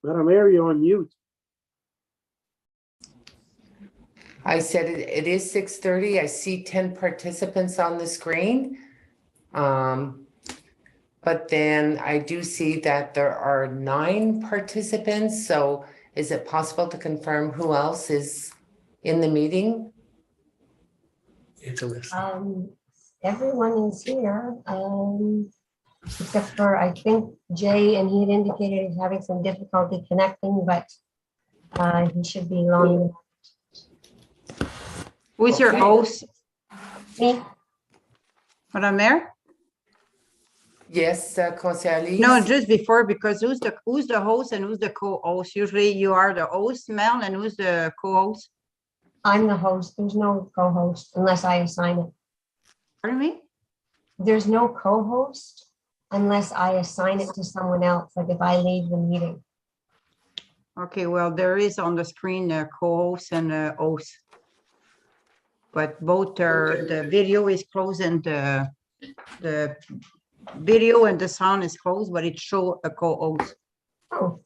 Madam Mayor, you're on mute. I said it is 6:30. I see 10 participants on the screen. But then I do see that there are 9 participants. So is it possible to confirm who else is in the meeting? It's a list. Everyone is here, except for, I think, Jay, and he had indicated he's having some difficulty connecting, but he should be long. Who's your Okay. host, Me? Madam Mayor? Yes, Conseil Alice? No, just before, because who's the host and who's the co-host? Usually you are the host, Mel, and who's the co-host? I'm the host. There's no co-host unless I assign it. Pardon me? There's no co-host unless I assign it to someone else, like if I leave the meeting. Okay, well, there is on the screen a co-host and a host. But both are, the video is closed and the video and the sound is closed, but it shows a co-host. Oh.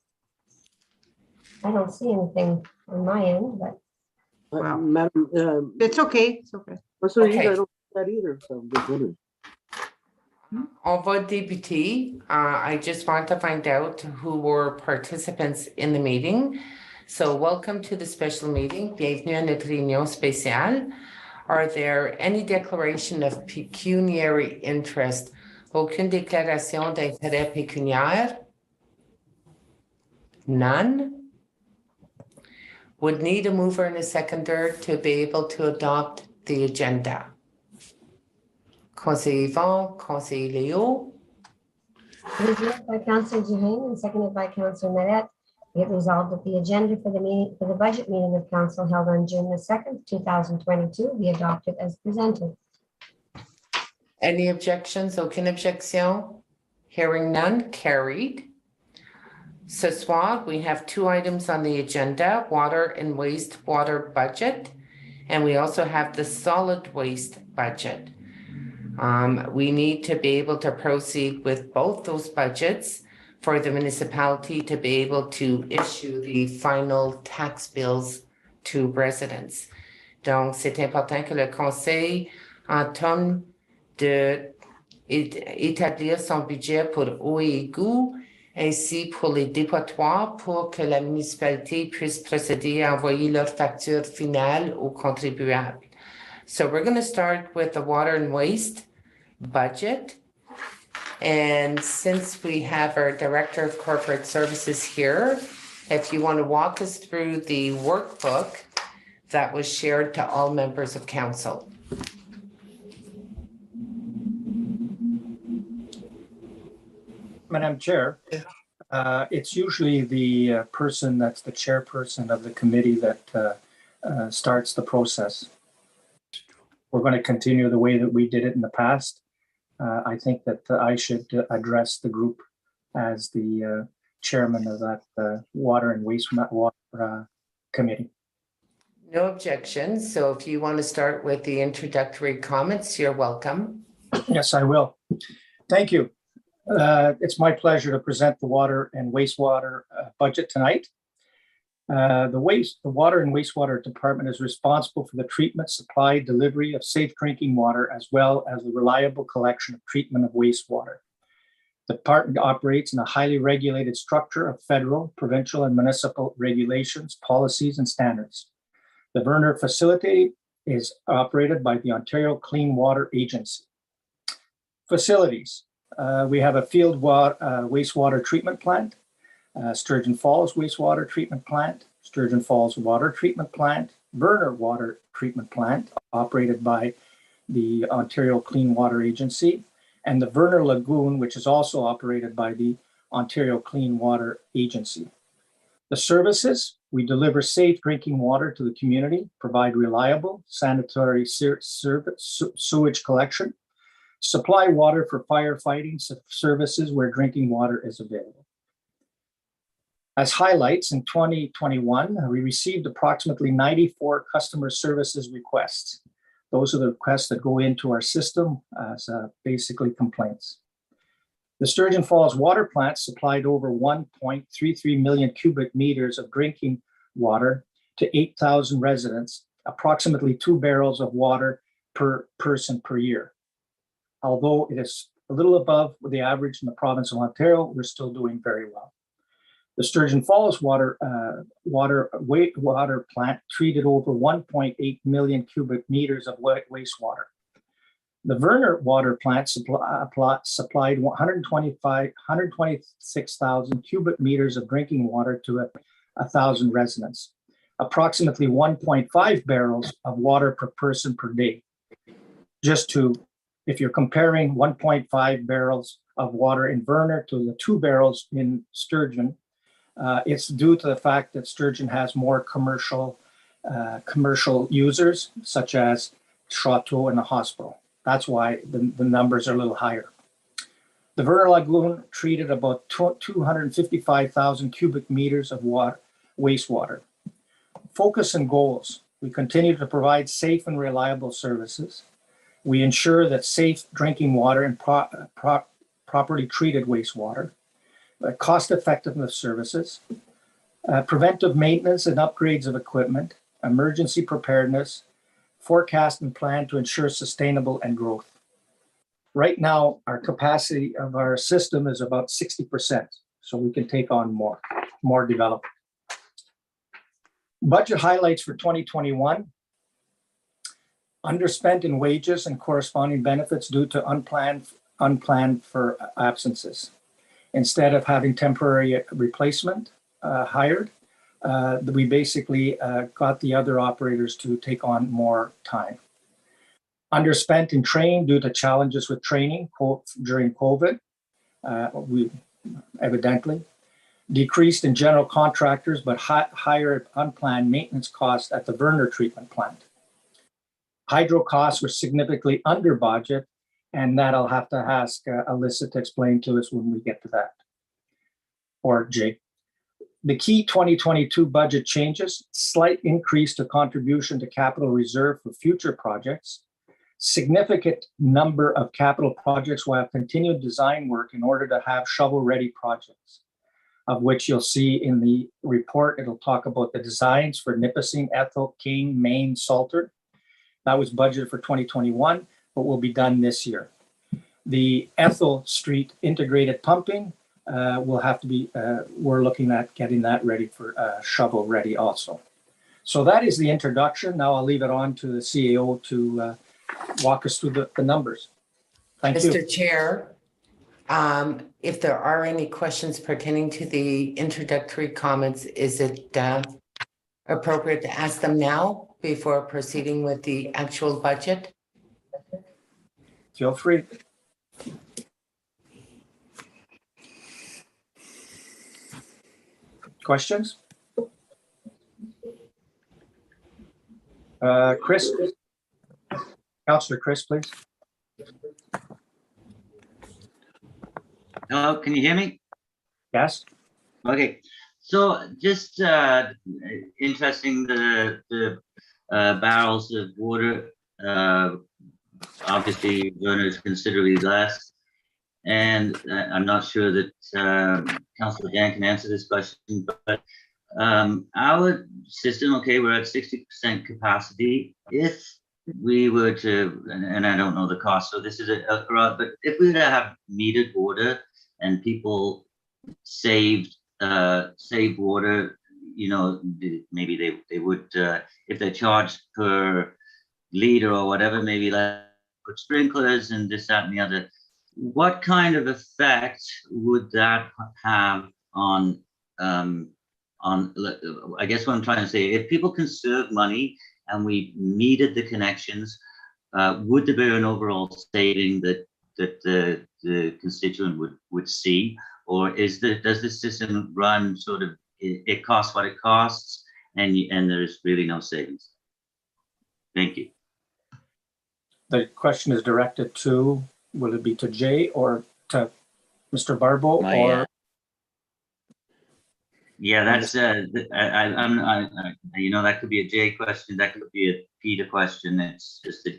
I don't see anything on my end, but Wow. Madam, It's okay, it's okay. Councilor Eads, Okay. I don't see that either, so I'm just wondering. On va débuter. I just want to find out who were participants in the meeting. So welcome to the special meeting. Bienvenue à notre réunion spéciale. Are there any declaration of pecuniary interest? Aucune déclaration d'intérêt pécuniaire? None? Would need a mover and a seconder to be able to adopt the agenda. Conseiller Yvon, Conseiller Léo. it was moved by Councillor Duhaime and seconded by Councillor Madette. Be it resolved that the agenda for the meeting, for the budget meeting of council held on June the 2nd, 2022 be adopted as presented. Any objections? Aucune objection? Hearing none, carried. Ce soir, we have 2 items on the agenda, water and wastewater budget, and we also have the solid waste budget. We need to be able to proceed with both those budgets for the municipality to be able to issue the final tax bills to residents. Donc, c'est important que le conseil entame d'établir son budget pour eau et égout, ainsi pour les dépotoirs pour que la municipalité puisse procéder à envoyer leur facture finale aux contribuables. So we're going to start with the water and waste budget. And since we have our Director of Corporate Services here, if you want to walk us through the workbook that was shared to all members of council. Madam Chair, it's usually the person that's the chairperson of the committee that starts the process. We're going to continue the way that we did it in the past. I think that I should address the group as the chairman of that water and wastewater committee. No objections. So if you want to start with the introductory comments, you're welcome. Yes, I will. Thank you. It's my pleasure to present the water and wastewater budget tonight. The water and wastewater department is responsible for the treatment, supply, delivery of safe drinking water, as well as the reliable collection of treatment of wastewater. The department operates in a highly regulated structure of federal, provincial, and municipal regulations, policies, and standards. The Werner facility is operated by the Ontario Clean Water Agency. Facilities. We have a field wastewater treatment plant, Sturgeon Falls Wastewater Treatment Plant, Sturgeon Falls Water Treatment Plant, Werner Water Treatment Plant, operated by the Ontario Clean Water Agency, and the Werner Lagoon, which is also operated by the Ontario Clean Water Agency. The services, we deliver safe drinking water to the community, provide reliable sanitary sewage collection, supply water for firefighting services where drinking water is available. As highlights, in 2021, we received approximately 94 customer services requests. Those are the requests that go into our system as basically complaints. The Sturgeon Falls water plant supplied over 1.33 million cubic meters of drinking water to 8,000 residents, approximately 2 barrels of water per person per year. Although it is a little above the average in the province of Ontario, we're still doing very well. The Sturgeon Falls water plant treated over 1.8 million cubic meters of wastewater. The Werner water plant supplied 126,000 cubic meters of drinking water to 1,000 residents, approximately 1.5 barrels of water per person per day. If you're comparing 1.5 barrels of water in Werner to the 2 barrels in Sturgeon, it's due to the fact that Sturgeon has more commercial users, such as Chateau and the hospital. That's why the numbers are a little higher. The Werner Lagoon treated about 255,000 cubic meters of wastewater. Focus and goals. We continue to provide safe and reliable services. We ensure that safe drinking water and properly treated wastewater, cost effectiveness services, preventive maintenance and upgrades of equipment, emergency preparedness, forecast and plan to ensure sustainable and growth. Right now, our capacity of our system is about 60%, so we can take on more development. Budget highlights for 2021. Underspent in wages and corresponding benefits due to unplanned for absences. Instead of having temporary replacement hired, we basically got the other operators to take on more time. Underspent in training due to challenges with training during COVID, evidently. Decreased in general contractors, but higher unplanned maintenance costs at the Werner treatment plant. Hydro costs were significantly under budget, and that I'll have to ask Alyssa to explain to us when we get to that, or Jay. The key 2022 budget changes: slight increase to contribution to capital reserve for future projects. Significant number of capital projects will have continued design work in order to have shovel-ready projects, of which you'll see in the report. It'll talk about the designs for Nipissing, Ethel, King, Maine, Salter. That was budgeted for 2021, but will be done this year. The Ethel Street integrated pumping will have to be, we're looking at getting that ready for shovel ready also. So that is the introduction. Now I'll leave it on to the CAO to walk us through the numbers. Thank you. Mr. Chair, if there are any questions pertaining to the introductory comments, is it appropriate to ask them now before proceeding with the actual budget? Feel free. Questions? Chris? Councillor Chris, please. Hello, can you hear me? Yes. Okay, so just interesting, the barrels of water, obviously Werner is considerably less, and I'm not sure that Councillor Dan can answer this question, but our system, okay, we're at 60% capacity. If we were to, and I don't know the cost, so this is but if we were to have metered water and people saved water, you know, maybe they would, if they're charged per liter or whatever, maybe like put sprinklers and this, that, and the other. What kind of effect would that have on, I guess what I'm trying to say, if people conserve money and we metered the connections, would there be an overall saving that the constituent would see? Or does the system run sort of, it costs what it costs and there's really no savings? Thank you. The question is directed to, will it be to Jay or to Mr. Barbeau? Or yeah, that's you know, that could be a Jay question, that could be a Peter question. It's just a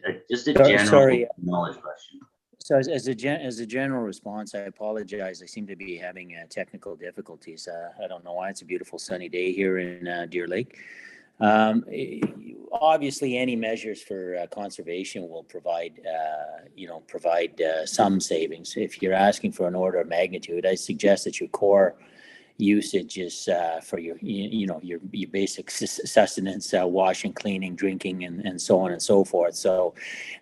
general knowledge question. So as a general response, I apologize. I seem to be having technical difficulties. I don't know why. It's a beautiful sunny day here in Deer Lake. Obviously, any measures for conservation will provide some savings. If you're asking for an order of magnitude, I suggest that your core usage is for your basic sustenance, washing, cleaning, drinking, and so on and so forth. So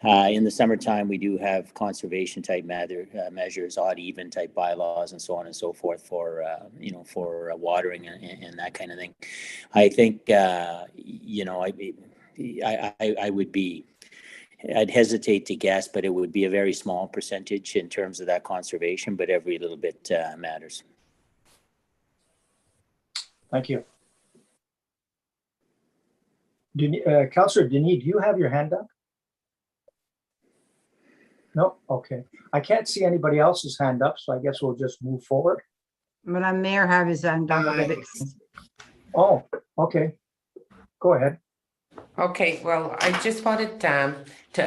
in the summertime, we do have conservation type measures, odd even type bylaws, and so on and so forth for watering and that kind of thing. I think I'd hesitate to guess, but it would be a very small percentage in terms of that conservation, but every little bit matters. Thank you. Councillor Denis, do you have your hand up? No? Okay. I can't see anybody else's hand up, so I guess we'll just move forward. Madam Mayor have his hand up. Oh, okay. Go ahead. Okay, well, I just wanted to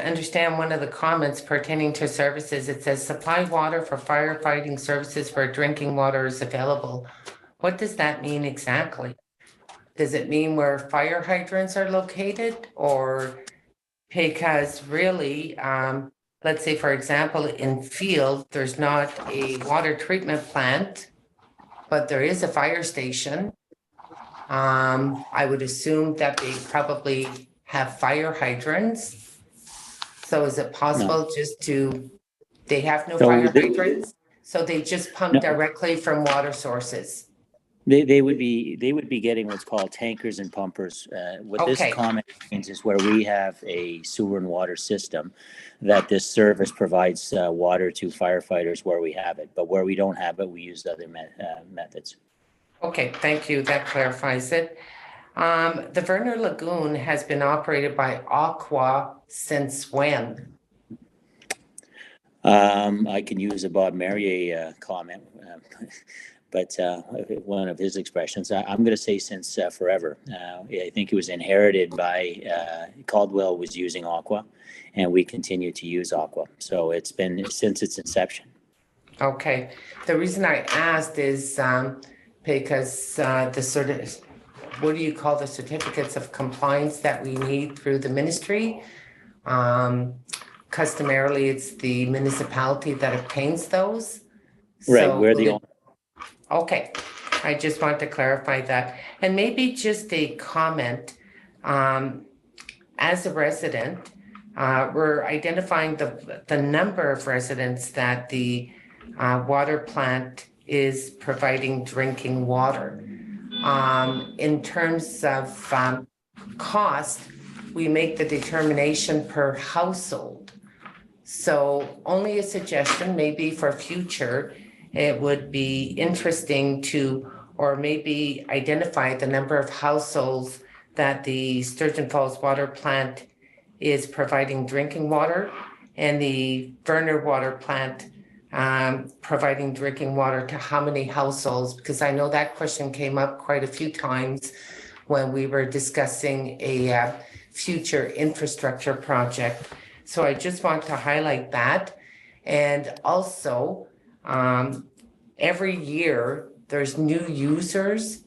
understand one of the comments pertaining to services. It says supply water for firefighting services for drinking water is available. What does that mean exactly? Does it mean where fire hydrants are located, or because really, let's say, for example, in Field, there's not a water treatment plant, but there is a fire station. I would assume that they probably have fire hydrants. So is it possible they have no fire hydrants? So they just pump directly from water sources? They would be getting what's called tankers and pumpers. What this comment means is where we have a sewer and water system, that this service provides water to firefighters where we have it. But where we don't have it, we use other methods. Okay, thank you. That clarifies it. The Werner Lagoon has been operated by Aqua since when? I can use a Bob Merrier comment. But one of his expressions, I'm going to say since forever. I think it was inherited by Caldwell was using Aqua, and we continue to use Aqua. So it's been since its inception. Okay. The reason I asked is because what do you call the certificates of compliance that we need through the ministry? Customarily, it's the municipality that obtains those. Right, so we're the owner. Okay, I just want to clarify that. And maybe just a comment, as a resident, we're identifying the number of residents that the water plant is providing drinking water. In terms of cost, we make the determination per household. So only a suggestion, maybe for future, it would be interesting to, or maybe identify the number of households that the Sturgeon Falls water plant is providing drinking water, and the Werner water plant providing drinking water to how many households, because I know that question came up quite a few times when we were discussing a future infrastructure project. So I just want to highlight that. And also, every year there's new users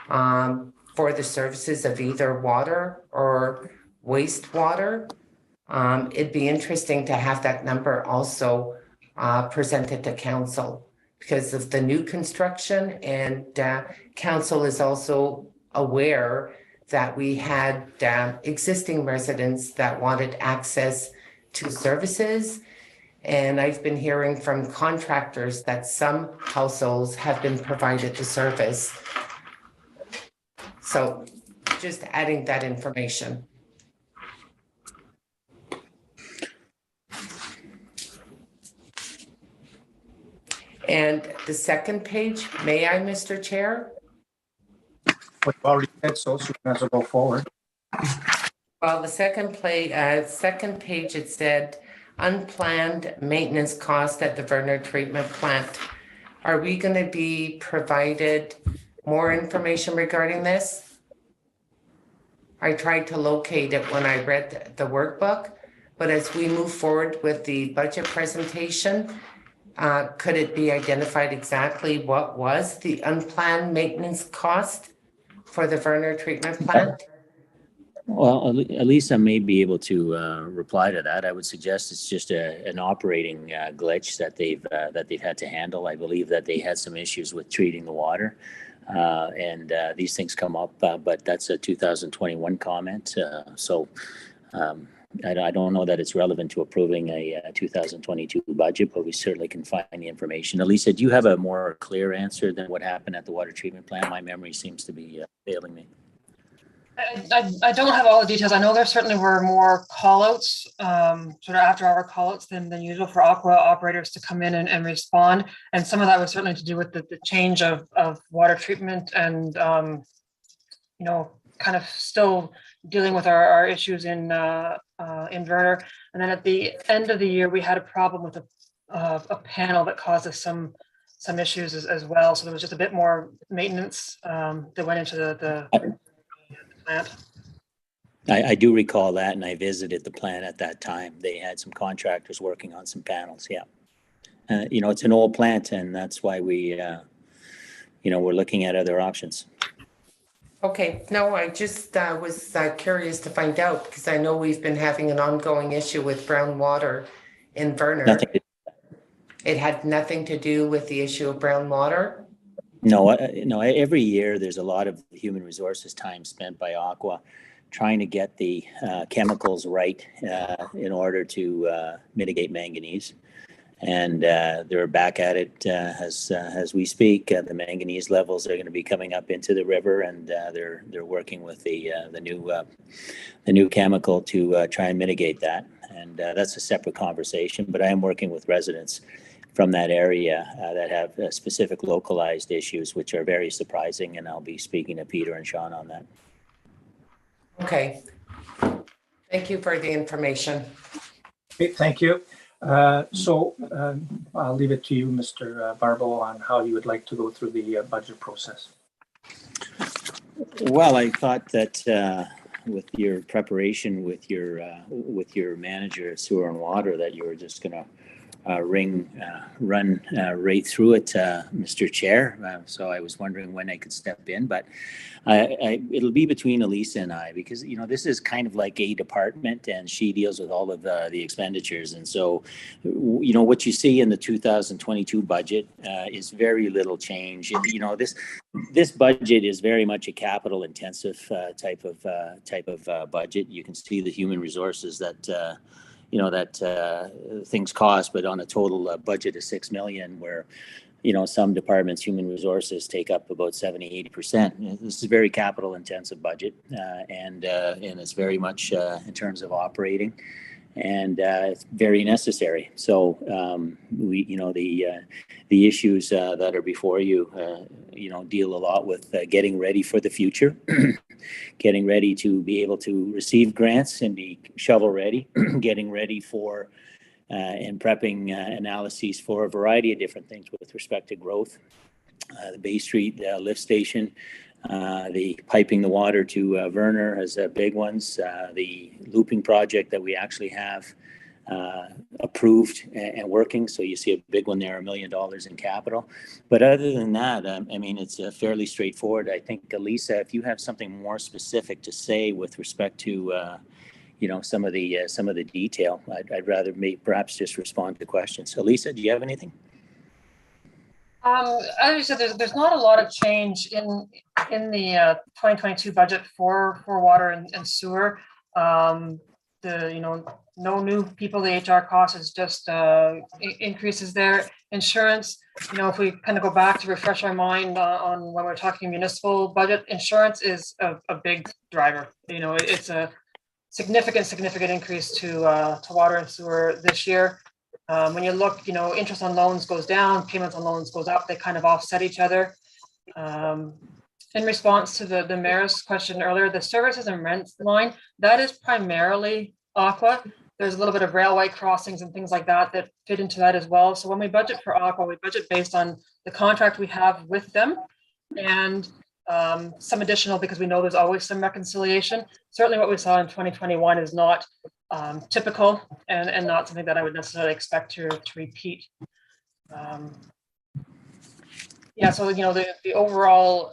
for the services of either water or wastewater. It'd be interesting to have that number also presented to council because of the new construction, and council is also aware that we had existing residents that wanted access to services. And I've been hearing from contractors that some households have been provided the service. So just adding that information. And the second page, may I, Mr. Chair? We've already said so, so we might as well go forward. Well, the second page, it said unplanned maintenance cost at the Werner treatment plant. Are we going to be provided more information regarding this? I tried to locate it when I read the workbook, but as we move forward with the budget presentation, could it be identified exactly what was the unplanned maintenance cost for the Werner treatment plant? Well, Elisa may be able to reply to that. I would suggest it's just an operating glitch that they've had to handle. I believe that they had some issues with treating the water, and these things come up. But that's a 2021 comment, so I don't know that it's relevant to approving a 2022 budget, but we certainly can find the information. Elisa, do you have a more clear answer than what happened at the water treatment plant? My memory seems to be failing me. I don't have all the details. I know there certainly were more callouts, sort of after-hour callouts than usual for Aqua operators to come in and respond. And some of that was certainly to do with the change of water treatment and, you know, kind of still dealing with our issues in Werner. And then at the end of the year, we had a problem with a panel that caused us some issues as well. So there was just a bit more maintenance that went into the plant. I do recall that, and I visited the plant at that time. They had some contractors working on some panels. Yeah, you know, it's an old plant, and that's why we, you know, we're looking at other options. Okay, no, I just was curious to find out because I know we've been having an ongoing issue with brown water in Werner. It had nothing to do with the issue of brown water? No, no. Every year there's a lot of human resources time spent by Aqua trying to get the chemicals right in order to mitigate manganese. And they're back at it as we speak. The manganese levels are going to be coming up into the river, and they're working with the new chemical to try and mitigate that. And that's a separate conversation. But I am working with residents from that area that have specific localized issues, which are very surprising. And I'll be speaking to Peter and Sean on that. Okay. Thank you for the information. Okay, thank you. So I'll leave it to you, Mr. Barbeau, on how you would like to go through the budget process. Well, I thought that with your preparation with your manager at Sewer and Water, that you were just going to run right through it, Mr. Chair. So I was wondering when I could step in, but it'll be between Elisa and I, because, you know, this is kind of like a department and she deals with all of the expenditures. And so, you know, what you see in the 2022 budget is very little change. You know, this budget is very much a capital intensive type of budget. You can see the human resources that you know, that things cost, but on a total budget of $6 million, where, you know, some departments, human resources, take up about 70-80%. This is a very capital intensive budget, and it's very much in terms of operating, and it's very necessary. So we, you know, the issues that are before you, you know, deal a lot with getting ready for the future. Getting ready to be able to receive grants and be shovel ready, getting ready for and prepping analyses for a variety of different things with respect to growth. The Bay Street lift station, the piping the water to Werner has big ones, the looping project that we actually have approved and working. So you see a big one there, $1 million in capital. But other than that, I mean, it's fairly straightforward. I think, Elisa, if you have something more specific to say with respect to, you know, some of the detail, I'd rather perhaps just respond to questions. So, Elisa, do you have anything? As you said, there's not a lot of change in the 2022 budget for water and sewer. You know, no new people. The HR cost is just increases there. Insurance, you know, if we kind of go back to refresh our mind on when we're talking municipal budget, insurance is a big driver. You know, it's a significant increase to water and sewer this year. When you look, you know, interest on loans goes down, payments on loans goes up. They kind of offset each other. In response to the mayor's question earlier, the services and rents line, that is primarily Aqua. There's a little bit of railway crossings and things like that that fit into that as well. So when we budget for Aqua, we budget based on the contract we have with them, and some additional, because we know there's always some reconciliation. Certainly what we saw in 2021 is not typical and not something that I would necessarily expect to repeat. Yeah, so, the overall,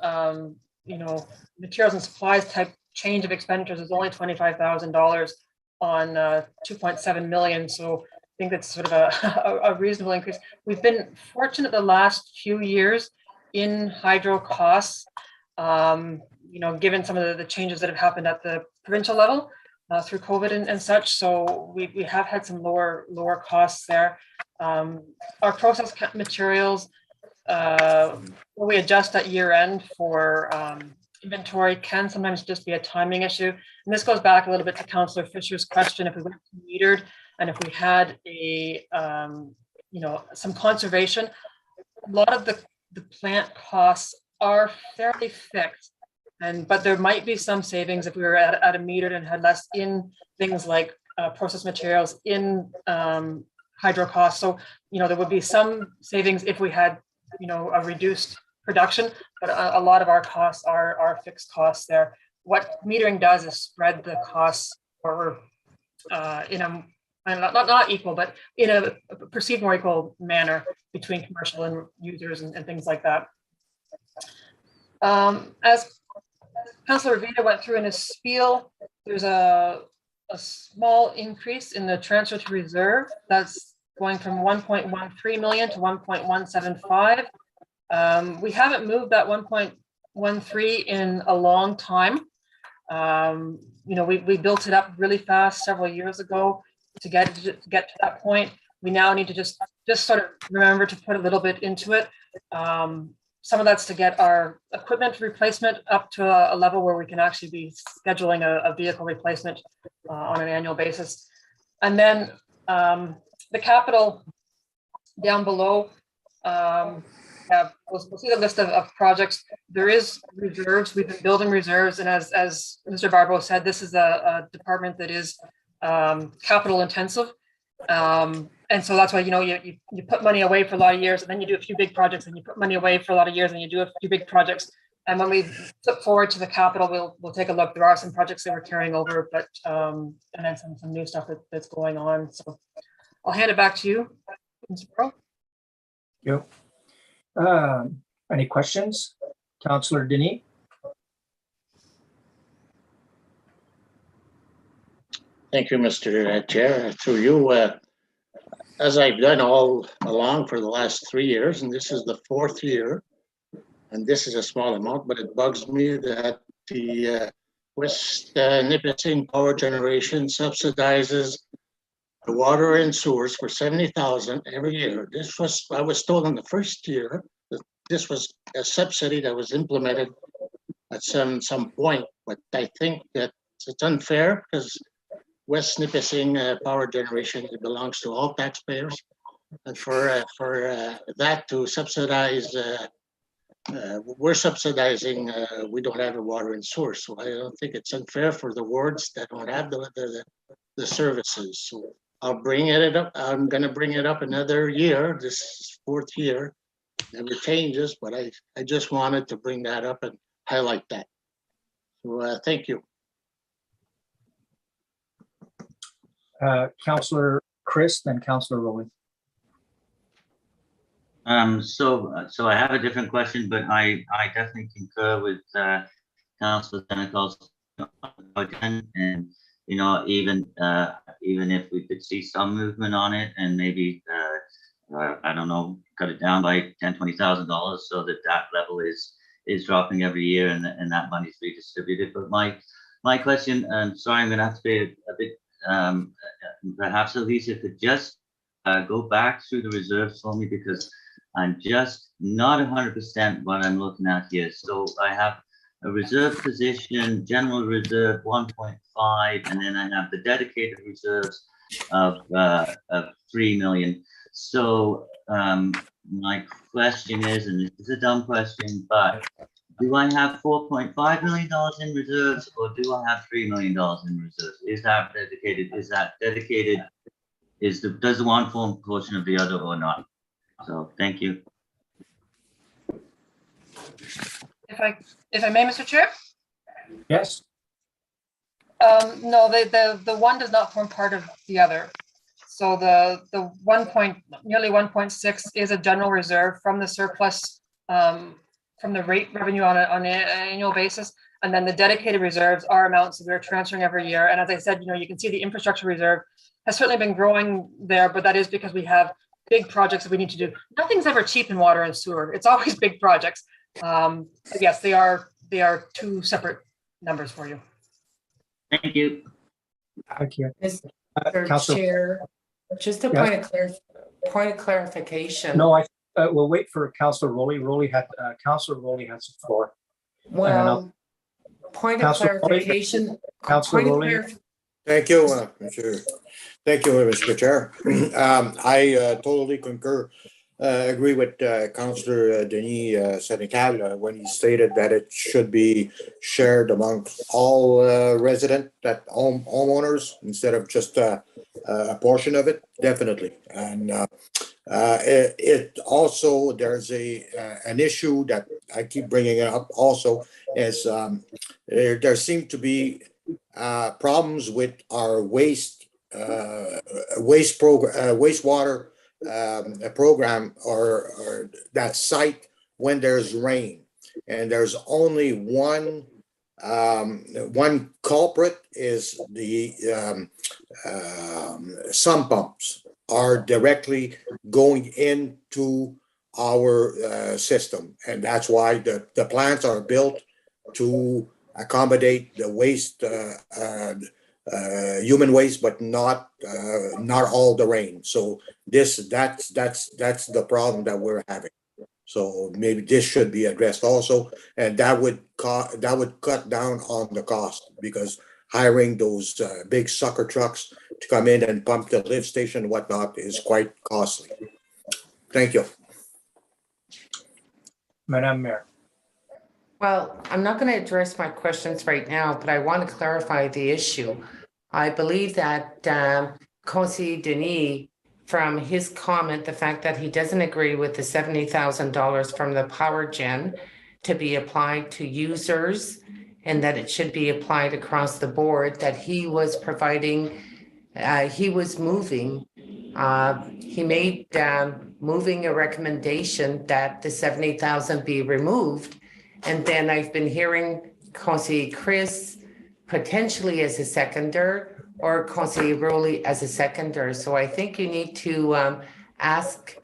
materials and supplies type change of expenditures is only $25,000 on 2.7 million. So I think that's sort of a reasonable increase. We've been fortunate the last few years in hydro costs, given some of the changes that have happened at the provincial level through COVID and such. So we have had some lower costs there. Our process materials, when we adjust at year end for inventory, can sometimes just be a timing issue. And this goes back a little bit to Councillor Fisher's question. If we went metered and if we had some conservation, a lot of the plant costs are fairly fixed. But there might be some savings if we were at a metered and had less in things like process materials in hydro costs. So, there would be some savings if we had a reduced production, but a lot of our costs are fixed costs there. What metering does is spread the costs or in a not equal, but in a perceived more equal manner between commercial and users and things like that. As Councillor Vita went through in his spiel, there's a small increase in the transfer to reserve. That's going from 1.13 million to 1.175. We haven't moved that 1.13 in a long time. We built it up really fast several years ago to get to that point. We now need to just sort of remember to put a little bit into it. Some of that's to get our equipment replacement up to a level where we can actually be scheduling a vehicle replacement on an annual basis. And then the capital down below, we'll see the list of projects. There is reserves. We've been building reserves. And as Mr. Barbo said, this is a department that is capital intensive. And so that's why, you put money away for a lot of years and then you do a few big projects and you put money away for a lot of years and you do a few big projects. And when we flip forward to the capital, we'll take a look. There are some projects that we're carrying over, but and then some new stuff that's going on. So I'll hand it back to you, Mr. Pearl. Thank you. Any questions? Councillor Denis? Thank you, Mr. Chair. Through you, as I've done all along for the last 3 years, and this is the 4th year, and this is a small amount, but it bugs me that the West Nipissing Power Generation subsidizes the water and sewers for $70,000 every year. I was told in the first year that this was a subsidy that was implemented at some point, but I think that it's unfair because West Nipissing Power Generation, it belongs to all taxpayers, and for that to subsidize, we're subsidizing. We don't have a water and sewer, so I don't think it's unfair for the wards that don't have the services. So I'll bring it up. I'm going to bring it up another year. This is 4th year. Never changes, but I just wanted to bring that up and highlight that. So thank you. Councillor Chris, then Councillor Rowley. So I have a different question, but I definitely concur with Councillor Senegal's and even if we could see some movement on it and maybe I don't know, cut it down by $10,000-$20,000 so that level is dropping every year and that money is redistributed. But my question, sorry, I'm going to have to be a bit. Perhaps Alicia could just go back through the reserves for me because I'm just not 100% what I'm looking at here. So I have a reserve position, general reserve 1.5, and then I have the dedicated reserves of 3 million. So my question is, and this is a dumb question, but do I have $4.5 million in reserves or do I have $3 million in reserves? Is that dedicated? Does the one form a portion of the other or not? So thank you. If I may, Mr. Chair? Yes. No, the one does not form part of the other. So the nearly 1.6 is a general reserve from the surplus, from the rate revenue on an annual basis. And then the dedicated reserves are amounts that we're transferring every year. And as I said, you can see the infrastructure reserve has certainly been growing there, but that is because we have big projects that we need to do. Nothing's ever cheap in water and sewer. It's always big projects. But yes, they are two separate numbers for you. Thank you. Thank you. Mr. Councillor- Chair, just a Yes. point of clarification. No, we'll wait for Councillor Rowley. Councillor Rowley has the floor. Well, point of Councillor Rowley- clarification. Councillor point of Rowley. Thank you, Mr. Chair. I totally concur, agree with Councillor Denis Senecal when he stated that it should be shared amongst all resident homeowners instead of just a portion of it, definitely. And it also, there's an issue that I keep bringing up also is there seem to be problems with our wastewater program or that site when there's rain, and there's only one culprit is the sump pumps are directly going into our system, and that's why the plants are built to accommodate the waste, human waste, but not all the rain. So that's the problem that we're having. So maybe this should be addressed also, and that would cut down on the cost, because hiring those big sucker trucks to come in and pump the lift station and whatnot is quite costly. Thank you. Madam Mayor. Well, I'm not going to address my questions right now, but I want to clarify the issue. I believe that Conseiller Denis, from his comment, the fact that he doesn't agree with the $70,000 from the power gen to be applied to users, and that it should be applied across the board, that he was providing, he was moving, he made moving a recommendation that the 70,000 be removed. And then I've been hearing Conseiller Chris potentially as a seconder, or Conseiller Rowley as a seconder. So I think you need to ask,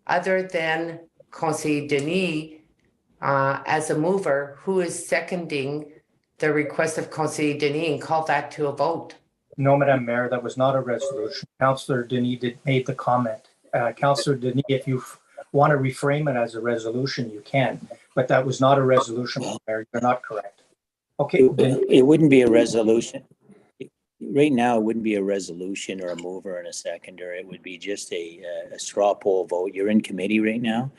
other than Conseiller Denis as a mover, who is seconding the request of Conseiller Denis, and call that to a vote. No, Madam Mayor, that was not a resolution. Councillor Denis made the comment. Councillor Denis, if you want to reframe it as a resolution, you can, but that was not a resolution, Mayor. You're not correct. Okay. It wouldn't be a resolution. Right now, it wouldn't be a resolution or a mover and a seconder. It would be just a straw poll vote. You're in committee right now.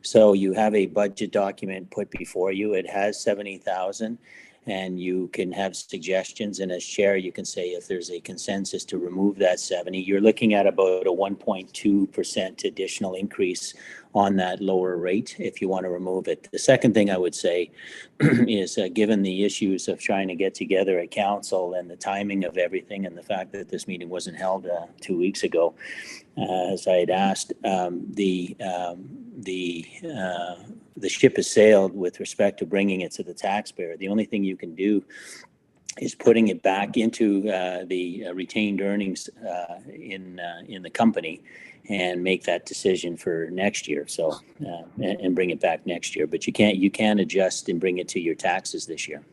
So you have a budget document put before you. It has 70,000, and you can have suggestions. And as chair, you can say if there's a consensus to remove that 70, you're looking at about a 1.2% additional increase on that lower rate if you want to remove it. The second thing I would say is given the issues of trying to get together a council and the timing of everything, and the fact that this meeting wasn't held 2 weeks ago, as I had asked, the ship has sailed with respect to bringing it to the taxpayer. The only thing you can do is putting it back into the retained earnings in the company, and make that decision for next year. So and bring it back next year. But you can adjust and bring it to your taxes this year.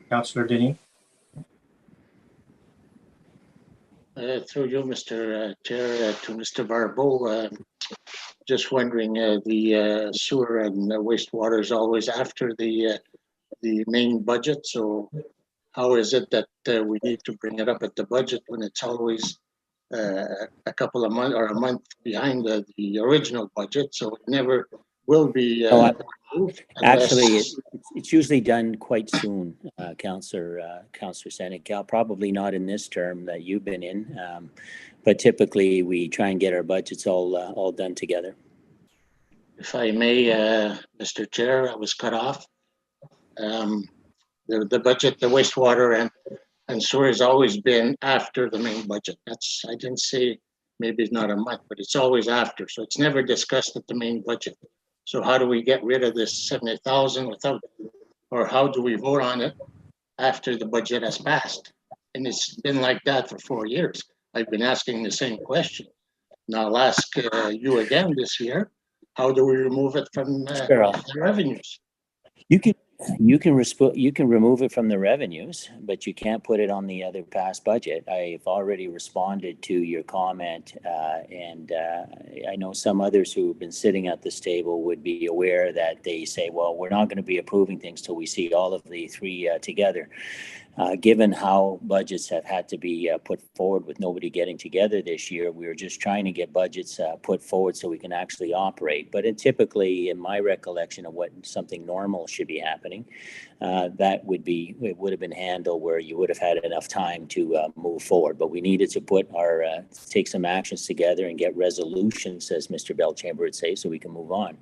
Councillor Denis. Through you, Mr. Chair, to Mr. Barbeau, just wondering, the sewer and wastewater is always after the main budget. So how is it that we need to bring it up at the budget when it's always a couple of months or a month behind the original budget? So it never will be moved Actually, it's usually done quite soon, Councillor Senecal. Probably not in this term that you've been in, but typically we try and get our budgets all done together. If I may, Mr. Chair, I was cut off. The budget, the wastewater and sewer has always been after the main budget. I didn't say maybe it's not a month, but it's always after. So it's never discussed at the main budget. So how do we get rid of this 70,000 without, or how do we vote on it after the budget has passed? And it's been like that for 4 years. I've been asking the same question. Now I'll ask you again this year. How do we remove it from Sure. the revenues? You can remove it from the revenues, but you can't put it on the other past budget. I've already responded to your comment, and I know some others who have been sitting at this table would be aware that they say, well, we're not going to be approving things till we see all of the three together. Given how budgets have had to be put forward with nobody getting together this year, we were just trying to get budgets put forward so we can actually operate. But typically, in my recollection of what something normal should be happening, it would have been handled where you would have had enough time to move forward. But we needed to take some actions together and get resolutions, as Mr. Belchamber would say, so we can move on.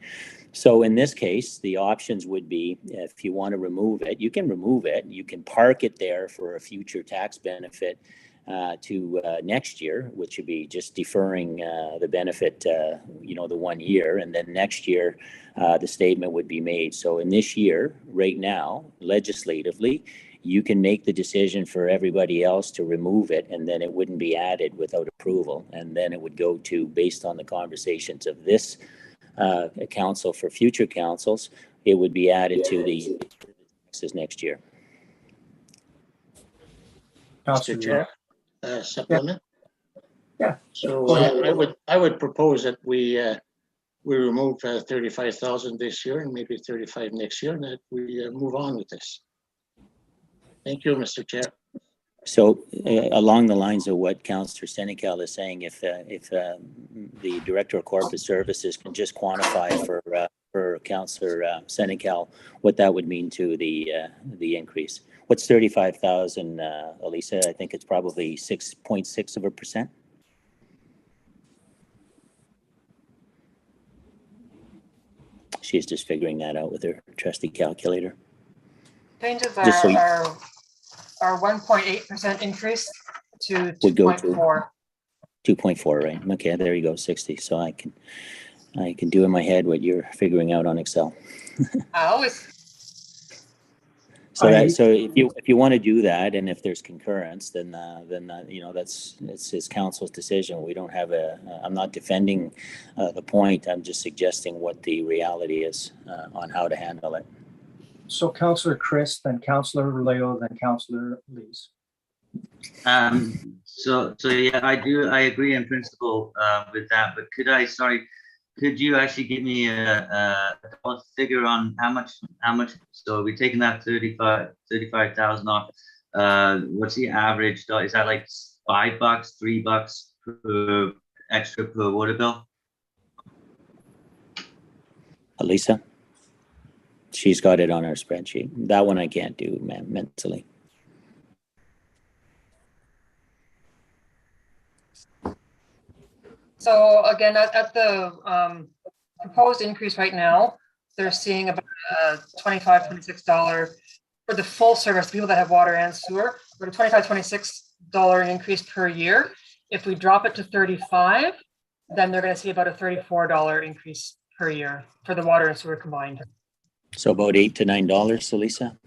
So in this case, the options would be, if you want to remove it, you can remove it. You can park it there for a future tax benefit to next year, which would be just deferring the benefit, the 1 year. And then next year, the statement would be made. So in this year, right now, legislatively, you can make the decision for everybody else to remove it, and then it wouldn't be added without approval. And then it would go to, based on the conversations of this council for future councils, it would be added to the taxes next year. Mr. Chair, supplement? Yeah. So I would propose that we remove 35,000 this year and maybe 35 next year, and that we move on with this. Thank you, Mr. Chair. So along the lines of what Councillor Senecal is saying, if the Director of Corporate Services can just quantify for Councillor Senecal what that would mean to the increase. What's 35,000, Elisa? I think it's probably 6.6%. She's just figuring that out with her trusty calculator. Changes Just so are 1.8% increase to Would go to 2.4. 2.4, right? Okay, there you go, 60. So I can do in my head what you're figuring out on Excel. I always. So if you want to do that, and if there's concurrence, then it's his council's decision. We don't have I'm not defending the point. I'm just suggesting what the reality is on how to handle it. So Councillor Chris, then Councillor Leo, then Councillor Lees. So yeah, I agree in principle with that, but could you actually give me a figure on how much, so we're taking that 35,000 off, what's the average, is that like $5, $3 per extra per water bill? Elisa? She's got it on her spreadsheet. That one I can't do, man, mentally. So again, at the proposed increase right now, they're seeing about $25, $26 for the full service, people that have water and sewer, but a $25, $26 increase per year. If we drop it to 35, then they're going to see about a $34 increase per year for the water and sewer combined. So about $8 to $9, Elisa.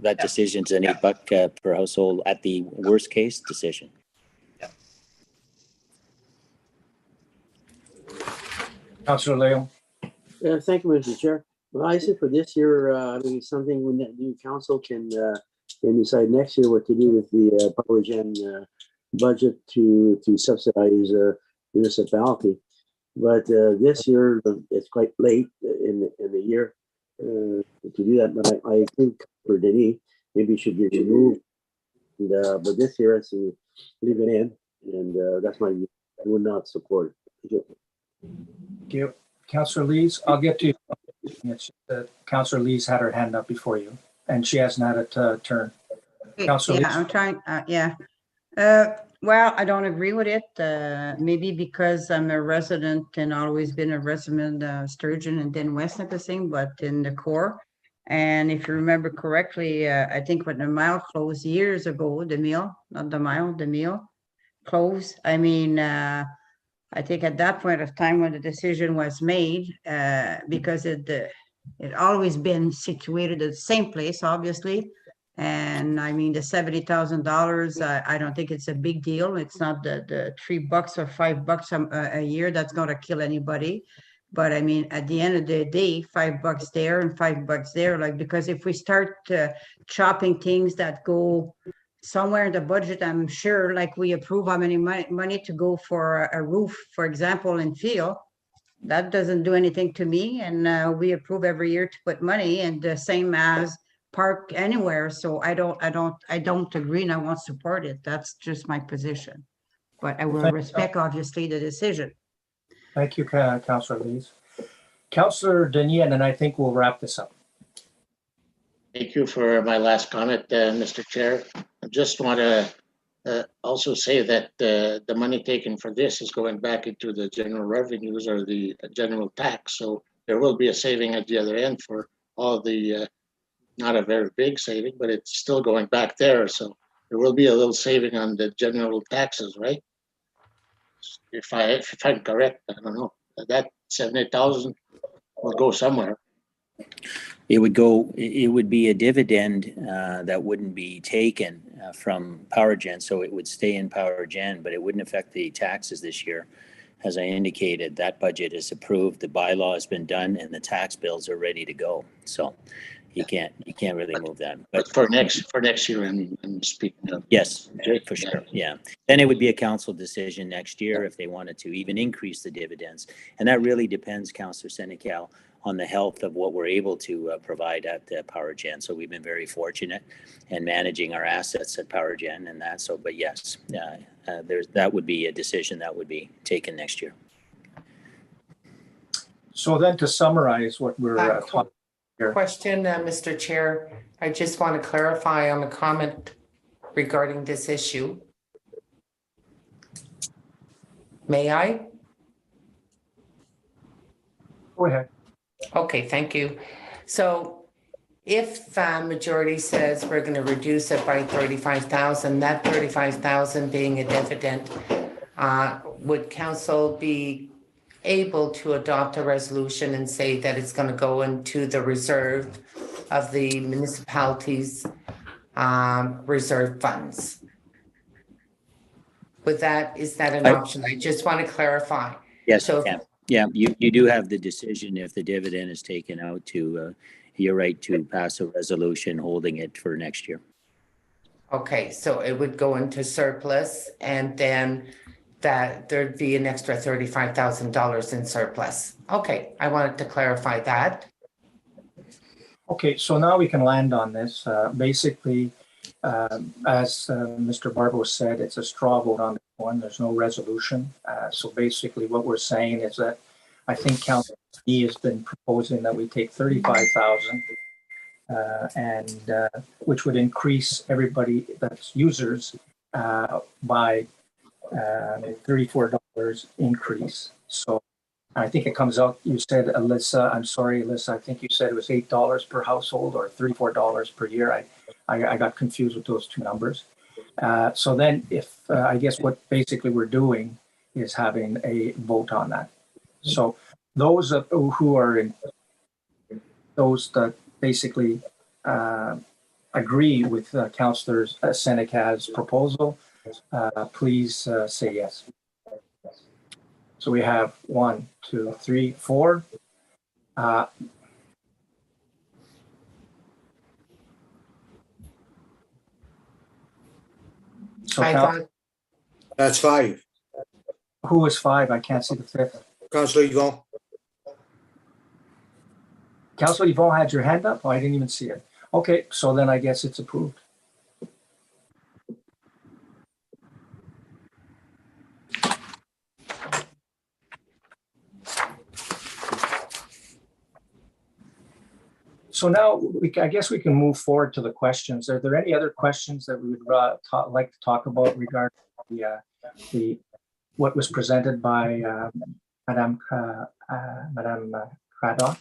That decision's an $8 per household at the worst case decision. Councillor Leo. Thank you, Mr. Chair. Well, I say for this year, something when the new council can decide next year what to do with the power gen budget to subsidize municipality. But this year, it's quite late in the year to do that. But I think for Denis, maybe it should be removed. And, but this year, I see leave it in, and that's my view. I would not support it. Thank you. Councillor Lees, I'll get to you. Councillor Lees had her hand up before you, and she hasn't had a turn. Councillor Lees? I'm trying, well, I don't agree with it, maybe because I'm a resident and always been a resident of Sturgeon and then West Nipissing, but in the core, And if you remember correctly, I think when the mill closed years ago, the mill, not the mile, the mill closed. I mean, I think at that point of time when the decision was made, because it always been situated at the same place, obviously. And I mean, the $70,000, I don't think it's a big deal. It's not the $3 or $5 a year that's gonna kill anybody. But I mean, at the end of the day, $5 there and $5 there, like, because if we start chopping things that go somewhere in the budget, I'm sure, like we approve how many money to go for a roof, for example, in field. That doesn't do anything to me, and we approve every year to put money, and the same as park anywhere. So I don't agree, and I won't support it. That's just my position. But I will respect, obviously, the decision. Thank you, Councillor Lees. Councillor Denis, and then I think we'll wrap this up. Thank you for my last comment, Mr. Chair. I just want to also say that the money taken for this is going back into the general revenues or the general tax. So there will be a saving at the other end for all the, not a very big saving, but it's still going back there. So there will be a little saving on the general taxes, right? If I'm correct, I don't know. That 70,000 will go somewhere. It would be a dividend that wouldn't be taken from power gen, so it would stay in power gen, but it wouldn't affect the taxes this year. As I indicated, that budget is approved, the bylaw has been done, and the tax bills are ready to go. So you can't really move that. But for next year, I'm speaking of. Yes, for sure. Yeah. Then it would be a council decision next year if they wanted to even increase the dividends. And that really depends, Councillor Senecal, on the health of what we're able to provide at Power Gen. So we've been very fortunate in managing our assets at Power Gen and that. So, but yes, that would be a decision that would be taken next year. So then to summarize what we're talking here. Question, Mr. Chair. I just want to clarify on a comment regarding this issue. May I? Go ahead. Okay, thank you. So if majority says we're going to reduce it by 35,000, that 35,000 being a dividend, would council be able to adopt a resolution and say that it's going to go into the reserve of the municipalities' reserve funds? Is that an option? I just want to clarify. Yes, So yeah, you do have the decision if the dividend is taken out to, you're right to pass a resolution holding it for next year. okay, so it would go into surplus and then that there'd be an extra $35,000 in surplus. Okay, I wanted to clarify that. Okay, so now we can land on this. Basically, as Mr. Barbo said, it's a straw vote on this one. There's no resolution. So basically what we're saying is that I think Council E has been proposing that we take 35,000 and which would increase everybody that's users by $34 increase. So I think it comes out, you said, Alyssa, I'm sorry, Alyssa, I think you said it was $8 per household or $34 per year. I got confused with those two numbers. So then if, I guess what basically we're doing is having a vote on that. So those who are in, those that basically agree with Councillor Senecal's proposal, please say yes. So we have 1, 2, 3, 4. So I thought, That's 5. who is 5? I can't see the 5th. Councillor Yvon. Councillor Yvon had your hand up? Oh, I didn't even see it. Okay, so then I guess it's approved. So now I guess we can move forward to the questions. Are there any other questions that we would like to talk about regarding the what was presented by Madame Cradock?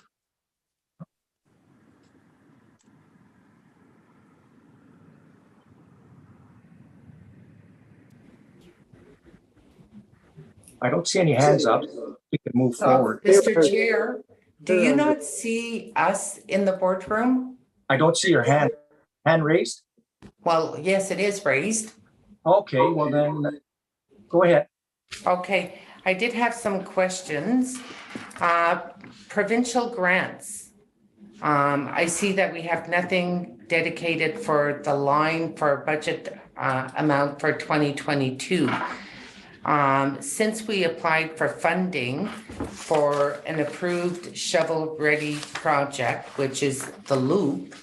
I don't see any hands up. We can move forward. Mr. Chair, do you not see us in the boardroom? I don't see your hand raised. Well, yes, it is raised. Okay, well then, go ahead. Okay, I did have some questions. Provincial grants. I see that we have nothing dedicated for the line for budget amount for 2022. Since we applied for funding for an approved shovel-ready project, which is the loop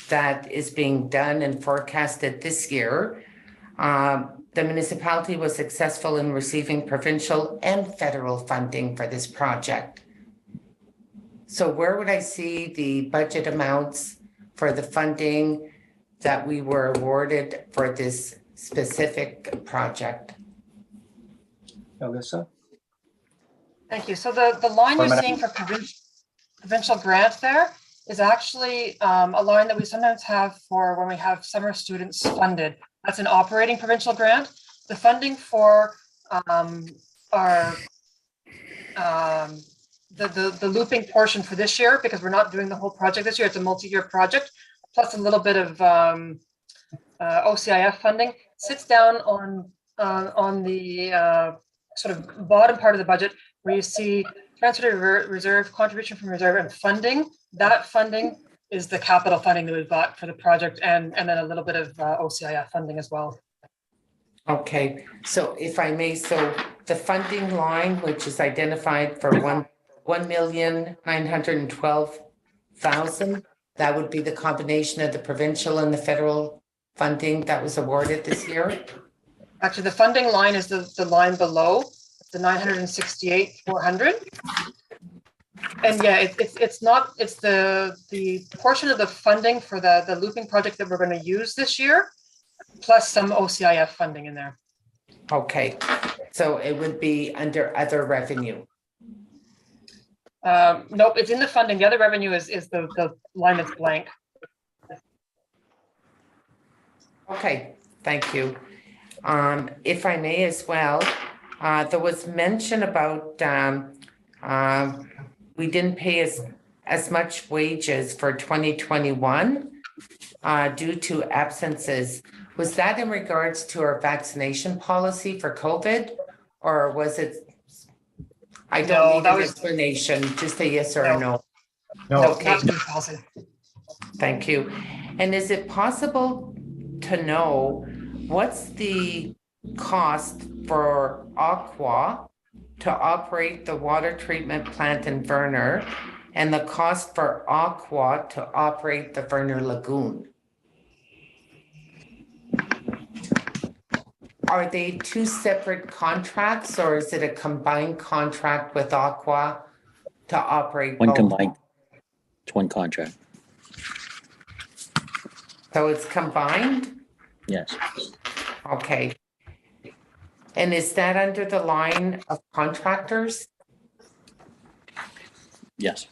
that is being done and forecasted this year, the municipality was successful in receiving provincial and federal funding for this project. So where would I see the budget amounts for the funding that we were awarded for this specific project? Alyssa? Thank you. So the line you're seeing for provincial grant there is actually a line that we sometimes have for when we have summer students funded. That's an operating provincial grant. The funding for our the looping portion for this year, because we're not doing the whole project this year, it's a multi-year project, plus a little bit of OCIF funding, sits down on the sort of bottom part of the budget where you see transfer to reserve, contribution from reserve, and funding. That funding is the capital funding that we've got for the project, and then a little bit of OCIF funding as well. Okay, so if I may, so the funding line, which is identified for 1,912,000, that would be the combination of the provincial and the federal funding that was awarded this year? Actually, the funding line is the line below, the 968,400. And yeah, it's the portion of the funding for the looping project that we're going to use this year, plus some OCIF funding in there. Okay, so it would be under other revenue. Nope, it's in the funding. The other revenue is the line that's blank. Okay, thank you. If I may as well, there was mention about we didn't pay as much wages for 2021 due to absences. Was that in regards to our vaccination policy for COVID, or was it? I don't need an explanation, just a yes or a no. No. Okay. Thank you. And is it possible to know what's the cost for Aqua to operate the water treatment plant in Werner, and the cost for Aqua to operate the Werner Lagoon? Are they two separate contracts, or is it a combined contract with Aqua to operate One both? combined, it's one contract. So it's combined? Yes. Okay. And is that under the line of contractors? Yes.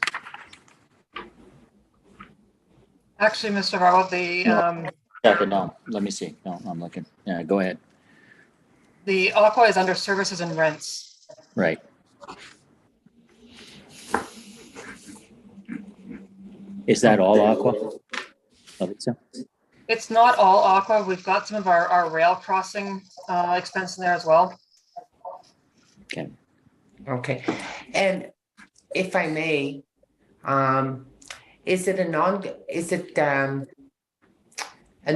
Actually, Mr. Harwell, No, let me see. No, I'm looking. Yeah, go ahead. the Aqua is under services and rents. Right. Is that all Aqua? Alyssa? It's not all Aqua. We've got some of our rail crossing expense in there as well. Okay. Okay. And if I may, is it an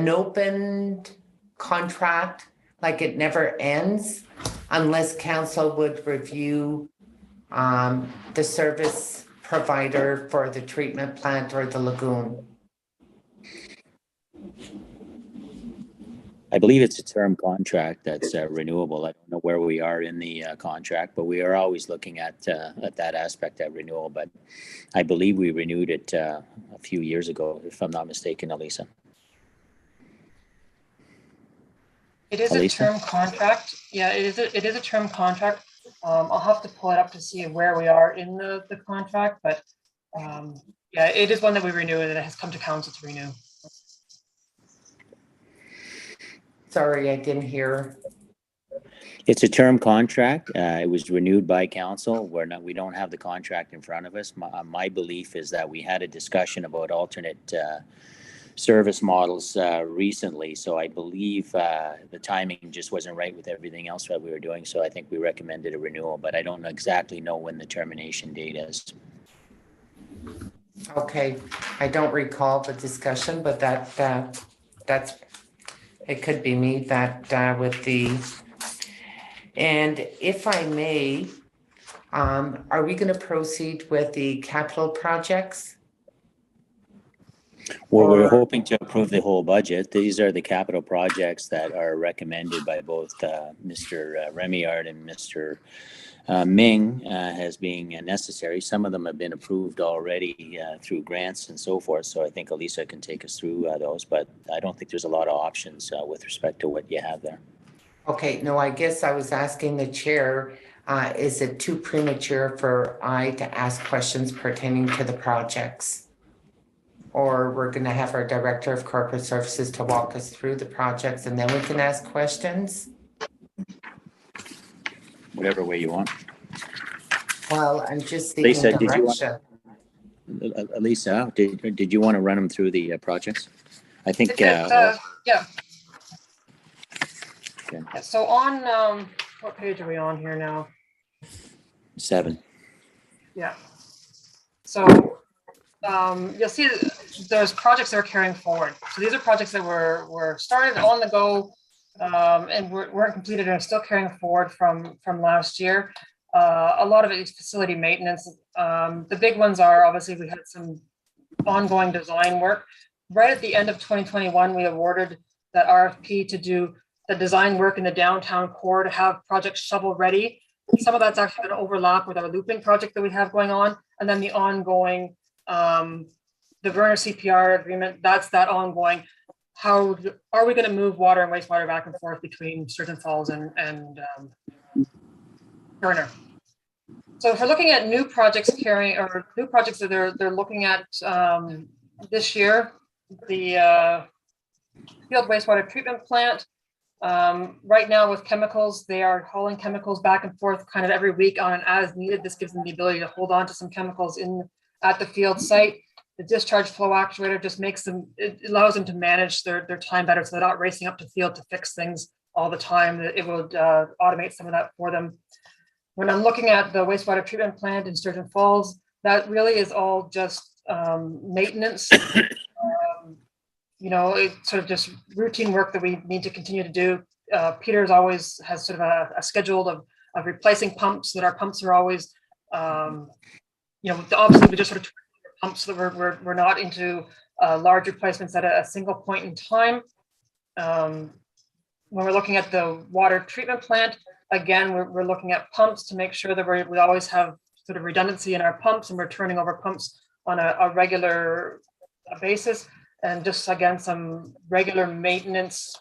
open contract, like it never ends unless council would review the service provider for the treatment plant or the lagoon? I believe it's a term contract that's renewable. I don't know where we are in the contract, but we are always looking at that aspect of renewal. But I believe we renewed it a few years ago, if I'm not mistaken, Elisa. It is Elisa? a term contract. Yeah, it is a term contract. I'll have to pull it up to see where we are in the contract, but yeah, it is one that we renew and it has come to council to renew. Sorry, I didn't hear. It's a term contract. It was renewed by council. We don't have the contract in front of us. My belief is that we had a discussion about alternate service models recently. So I believe the timing just wasn't right with everything else that we were doing. So I think we recommended a renewal, but I don't exactly know when the termination date is. Okay, I don't recall the discussion, but that's, it could be me that with the, and if I may, are we going to proceed with the capital projects? Well, we're hoping to approve the whole budget. These are the capital projects that are recommended by both Mr. Remillard and Mr. Ming as being necessary. Some of them have been approved already through grants and so forth. So I think Elisa can take us through those, but I don't think there's a lot of options with respect to what you have there. Okay, no, I guess I was asking the chair, is it too premature for I to ask questions pertaining to the projects? Or we're going to have our Director of Corporate Services to walk us through the projects and then we can ask questions? Whatever way you want. Well, I'm just seeking Lisa, direction. Lisa, did you want to run them through the projects? I think. Yeah. Okay. Yeah, so on, what page are we on here now? 7. Yeah. So you'll see that there's projects that are carrying forward. So these are projects that were started on the go and weren't completed and are still carrying forward from last year. A lot of it is facility maintenance. The big ones are obviously we had some ongoing design work. Right at the end of 2021, we awarded that RFP to do the design work in the downtown core to have projects shovel ready. Some of that's actually going to overlap with our looping project that we have going on. And then the ongoing, the Werner CPR agreement, that's that ongoing. How are we going to move water and wastewater back and forth between Sturgeon Falls and Werner? So if we're looking at new projects carrying, or new projects that they're looking at this year, the field wastewater treatment plant. Right now with chemicals, they are hauling chemicals back and forth kind of every week on an as needed. This gives them the ability to hold on to some chemicals at the field site. The discharge flow actuator just makes them, it allows them to manage their time better, so they're not racing up to field to fix things all the time. It will automate some of that for them. When I'm looking at the wastewater treatment plant in Sturgeon Falls, that really is all just maintenance. You know, it's sort of just routine work that we need to continue to do. Peter's always has sort of a schedule of replacing pumps, that our pumps are always, you know, obviously we just sort of pumps so that we're not into large replacements at a single point in time. When we're looking at the water treatment plant, again, we're looking at pumps to make sure that we always have sort of redundancy in our pumps and we're turning over pumps on a regular basis. And just again, some regular maintenance,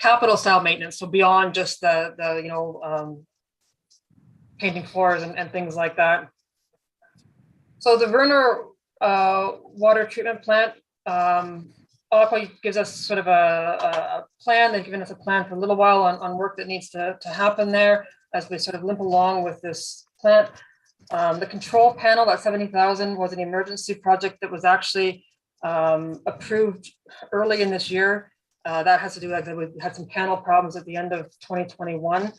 capital style maintenance. So beyond just the you know, painting floors and things like that. So the Werner water treatment plant, Aqua gives us sort of a plan. They've given us a plan for a little while on work that needs to happen there as we sort of limp along with this plant. The control panel, that 70,000, was an emergency project that was actually approved early in this year. That has to do with, we had some panel problems at the end of 2021.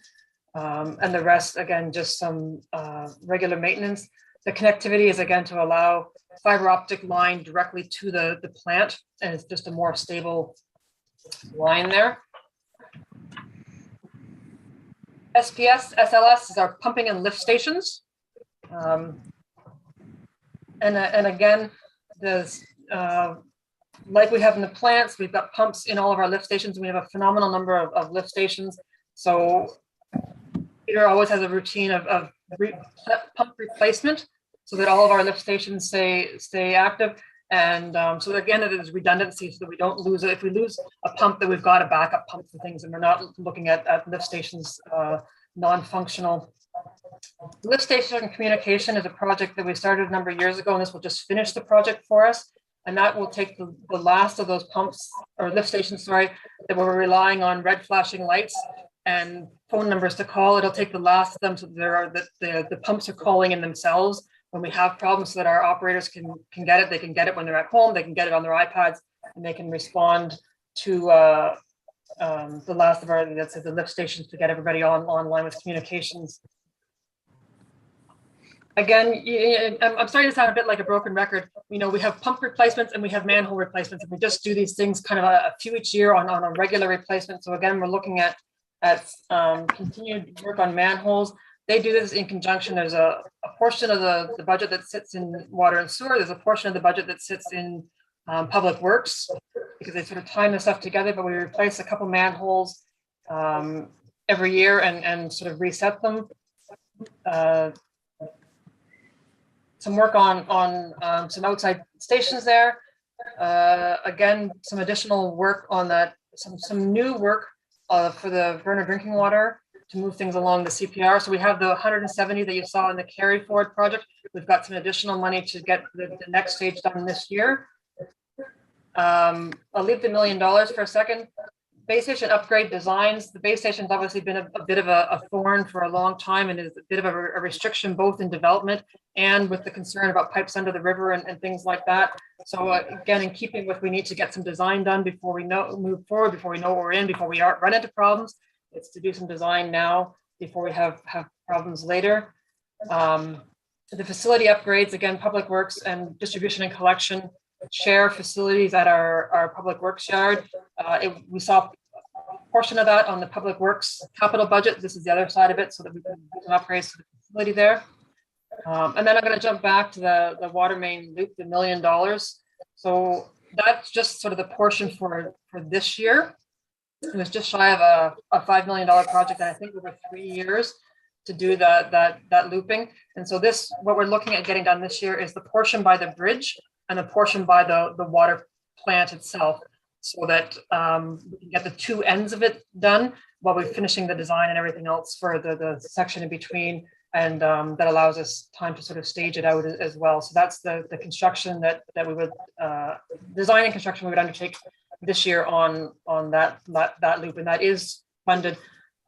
And the rest, again, just some regular maintenance. The connectivity is again to allow fiber optic line directly to the plant, and it's just a more stable line there. SPS, SLS is our pumping and lift stations. And again, there's like we have in the plants, we've got pumps in all of our lift stations. We have a phenomenal number of lift stations. So Peter always has a routine of pump replacement so that all of our lift stations stay active. And so again, it is redundancy so that we don't lose it. If we lose a pump, then we've got a backup pump for things, and we're not looking at lift stations non-functional. Lift station communication is a project that we started a number of years ago, and this will just finish the project for us. And that will take the last of those pumps or lift stations, sorry, that we're relying on red flashing lights and phone numbers to call. It'll take the last of them, so the pumps are calling in themselves when we have problems, so that our operators can get it. They can get it when they're at home. They can get it on their iPads, and they can respond to the last of our, that's the lift stations, to get everybody online with communications. Again, I'm starting to sound a bit like a broken record. We have pump replacements and we have manhole replacements, and we just do these things kind of a few each year on a regular replacement. So again, we're looking at continued work on manholes. They do this in conjunction. There's a portion of the budget that sits in water and sewer. There's a portion of the budget that sits in public works, because they sort of time this stuff together. But we replace a couple manholes every year and sort of reset them. Some work on some outside stations there. Again, some additional work on that, some new work for the Werner drinking water to move things along the CPR. So we have the 170 that you saw in the carry forward project. We've got some additional money to get the next stage done this year. I'll leave the $1 million for a second. Base station upgrade designs. The base station's obviously been a bit of a thorn for a long time, and is a bit of a restriction both in development and with the concern about pipes under the river and things like that. So again, in keeping with, we need to get some design done before we move forward, before we know what we're in, before we run into problems. It's to do some design now before we have problems later. The facility upgrades, again, public works and distribution and collection share facilities at our public works yard. We saw a portion of that on the public works capital budget. This is the other side of it, so that we can do some upgrades to the facility there. And then I'm going to jump back to the water main loop, the $1 million. So that's just sort of the portion for this year. It was just shy of a $5 million project, and I think over 3 years to do that looping. And so what we're looking at getting done this year is the portion by the bridge and a portion by the water plant itself, so that we can get the two ends of it done while we're finishing the design and everything else for the section in between. And that allows us time to sort of stage it out as well. So that's the construction that we would, design and construction we would undertake this year on that loop. And that is funded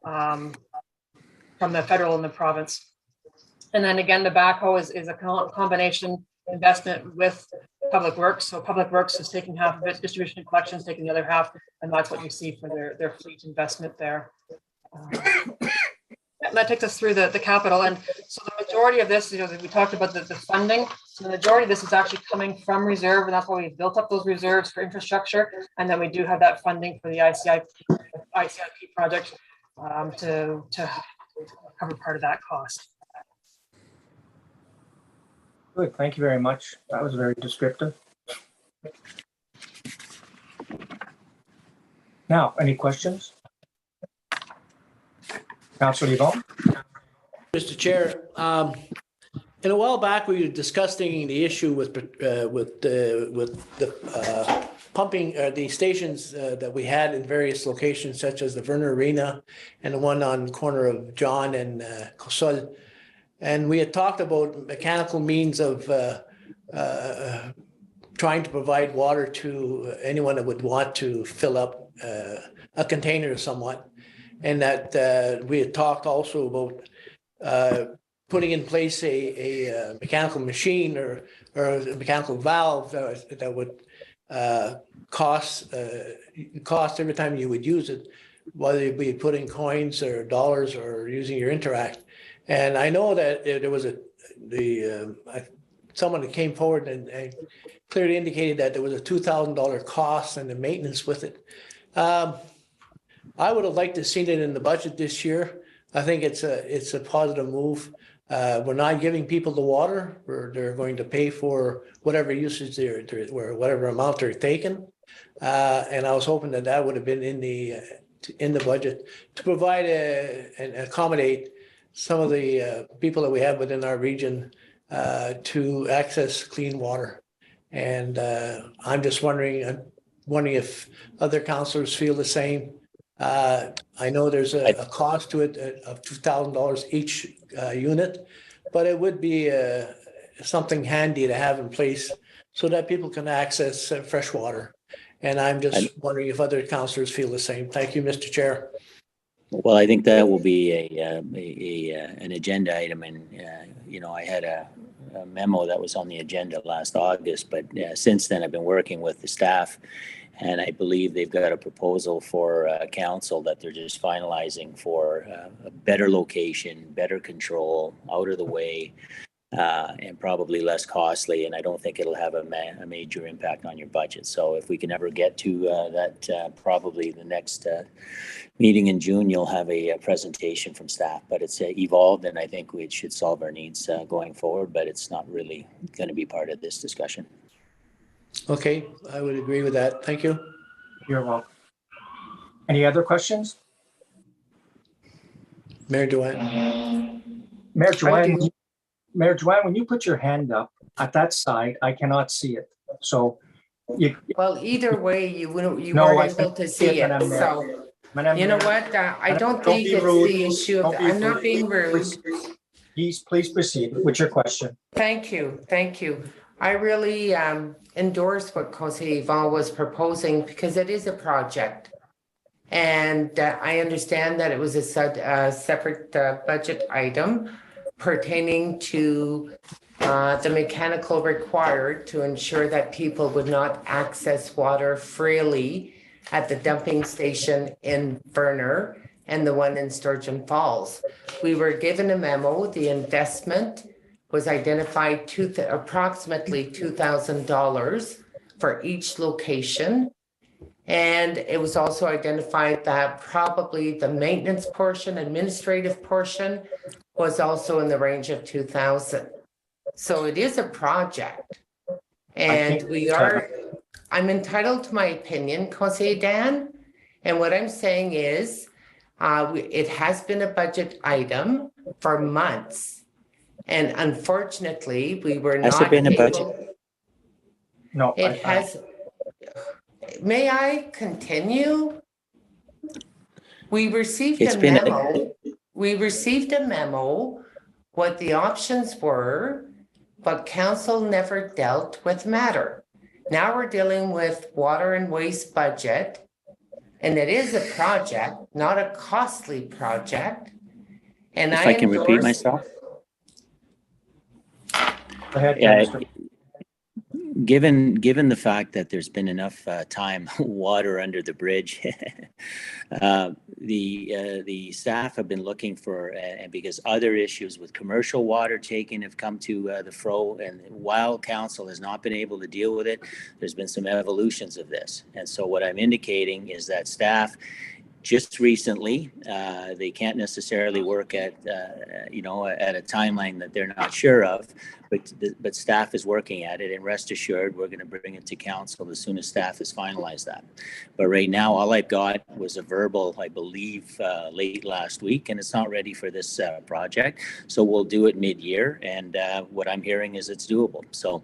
from the federal and the province. And then again, the backhoe is a combination investment with public works. So public works is taking half of it, distribution and collection is taking the other half, and that's what you see for their fleet investment there. And that takes us through the capital. And so the majority of this, we talked about the funding. So the majority of this is actually coming from reserve, and that's why we've built up those reserves for infrastructure. And then we do have that funding for the ICIP project to cover part of that cost. Good, thank you very much. That was very descriptive. Now, any questions? Councilor Yvonne? Mr. Chair, in a while back, we were discussing the issue with the pumping, the stations that we had in various locations, such as the Werner Arena and the one on the corner of John and Cosol. And we had talked about mechanical means of trying to provide water to anyone that would want to fill up a container somewhat. And that we had talked also about putting in place a mechanical machine or a mechanical valve that would cost every time you would use it, whether you be putting coins or dollars or using your Interact. And I know that there was someone that came forward and clearly indicated that there was a $2,000 cost and the maintenance with it. I would have liked to have seen it in the budget this year. I think it's a positive move. We're not giving people the water. They're going to pay for whatever usage whatever amount they're taking. And I was hoping that would have been in the budget to provide and accommodate some of the people that we have within our region to access clean water. And I'm just wondering if other councillors feel the same. I know there's a cost to it of $2,000 each unit, but it would be something handy to have in place so that people can access fresh water. And I'm just wondering if other councillors feel the same. Thank you, Mr. Chair. Well, I think that will be an agenda item, and I had a memo that was on the agenda last August, but since then I've been working with the staff, and I believe they've got a proposal for council that they're just finalizing for a better location, better control, out of the way, and probably less costly. And I don't think it'll have a major impact on your budget. So if we can ever get to that, probably the next meeting in June, you'll have a presentation from staff. But it's evolved, and I think it should solve our needs going forward. But it's not really going to be part of this discussion. Okay, I would agree with that. Thank you. You're welcome. Any other questions? Mayor Dwayne. Mayor Joanne, when you put your hand up at that side, I cannot see it. So Well, either way, you weren't No, I able to can see it. Madam Mayor. So, Madam you know Mayor, what? I don't don't think be it's rude. the issue. Don't be I'm not rude. being rude. Please proceed with your question. Thank you. Thank you. I really endorse what Conseil Yvon was proposing because it is a project. And I understand that it was a separate budget item pertaining to the mechanical required to ensure that people would not access water freely at the dumping station in Werner and the one in Sturgeon Falls. We were given a memo. The investment was identified to approximately $2,000 for each location. And it was also identified that probably the maintenance portion, administrative portion, was also in the range of 2,000. So it is a project. And I'm entitled to my opinion, Conseil Dan. And what I'm saying is, it has been a budget item for months. And unfortunately, we were not. Has it been a budget? No. It has. May I continue? We received a memo. We received a memo, what the options were, but council never dealt with matter. Now we're dealing with water and waste budget, and it is a project, not a costly project. And if I can repeat myself. Go ahead, Yeah, Mr. given the fact that there's been enough time water under the bridge, the staff have been looking for, and because other issues with commercial water taking have come to the fro, and while council has not been able to deal with it, there's been some evolutions of this. And so what I'm indicating is that staff just recently, they can't necessarily work at at a timeline that they're not sure of, but staff is working at it, and rest assured we're going to bring it to council as soon as staff has finalized that. But right now, all I've got was a verbal, I believe, late last week, and it's not ready for this project. So we'll do it mid-year, and what I'm hearing is it's doable. So.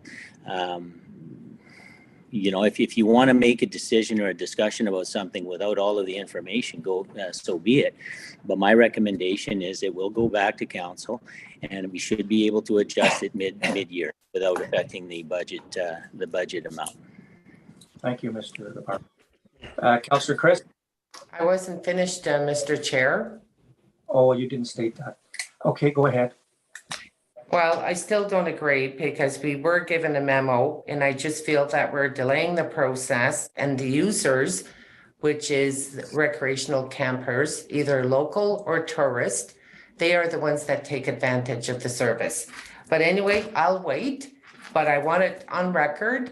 If you want to make a decision or a discussion about something without all of the information, so be it. But my recommendation is it will go back to council, and we should be able to adjust it mid-year without affecting the budget amount. Thank you, Mr. Department. Councillor Chris? I wasn't finished, Mr. Chair. Oh, you didn't state that. Okay, go ahead. Well, I still don't agree because we were given a memo, and I just feel that we're delaying the process, and the users, which is recreational campers, either local or tourist, they are the ones that take advantage of the service. But anyway, I'll wait, but I want it on record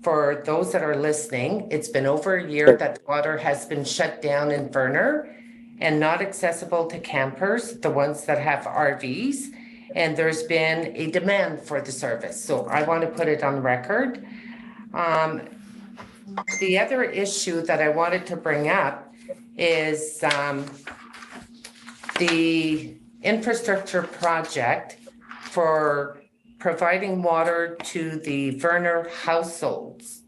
for those that are listening. It's been over a year that water has been shut down in Werner and not accessible to campers, the ones that have RVs. And there's been a demand for the service. So I want to put it on record. The other issue that I wanted to bring up is the infrastructure project for providing water to the Werner households.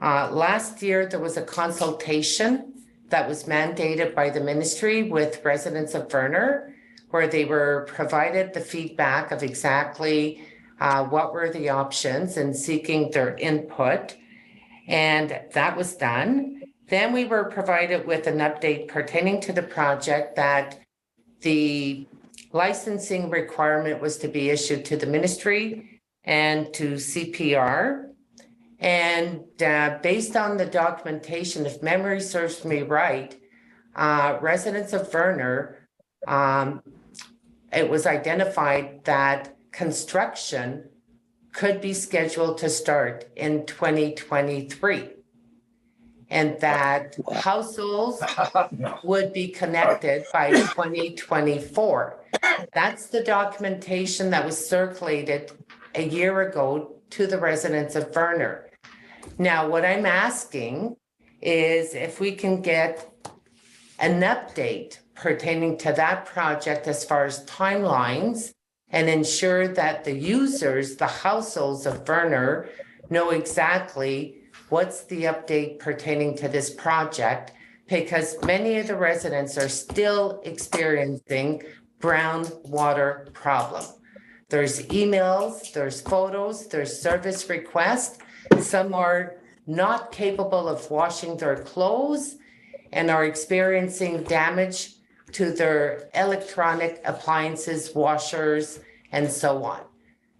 Last year, there was a consultation that was mandated by the ministry with residents of Werner, where they were provided the feedback of exactly what were the options and seeking their input. And that was done. Then we were provided with an update pertaining to the project that the licensing requirement was to be issued to the ministry and to CPR. And based on the documentation, if memory serves me right, residents of Werner, it was identified that construction could be scheduled to start in 2023. And that households No. would be connected by 2024. That's the documentation that was circulated a year ago to the residents of Werner. Now, what I'm asking is if we can get an update pertaining to that project as far as timelines and ensure that the users, the households of Werner, know exactly what's the update pertaining to this project, because many of the residents are still experiencing brown water problem. There's emails, there's photos, there's service requests. Some are not capable of washing their clothes and are experiencing damage to their electronic appliances, washers, and so on.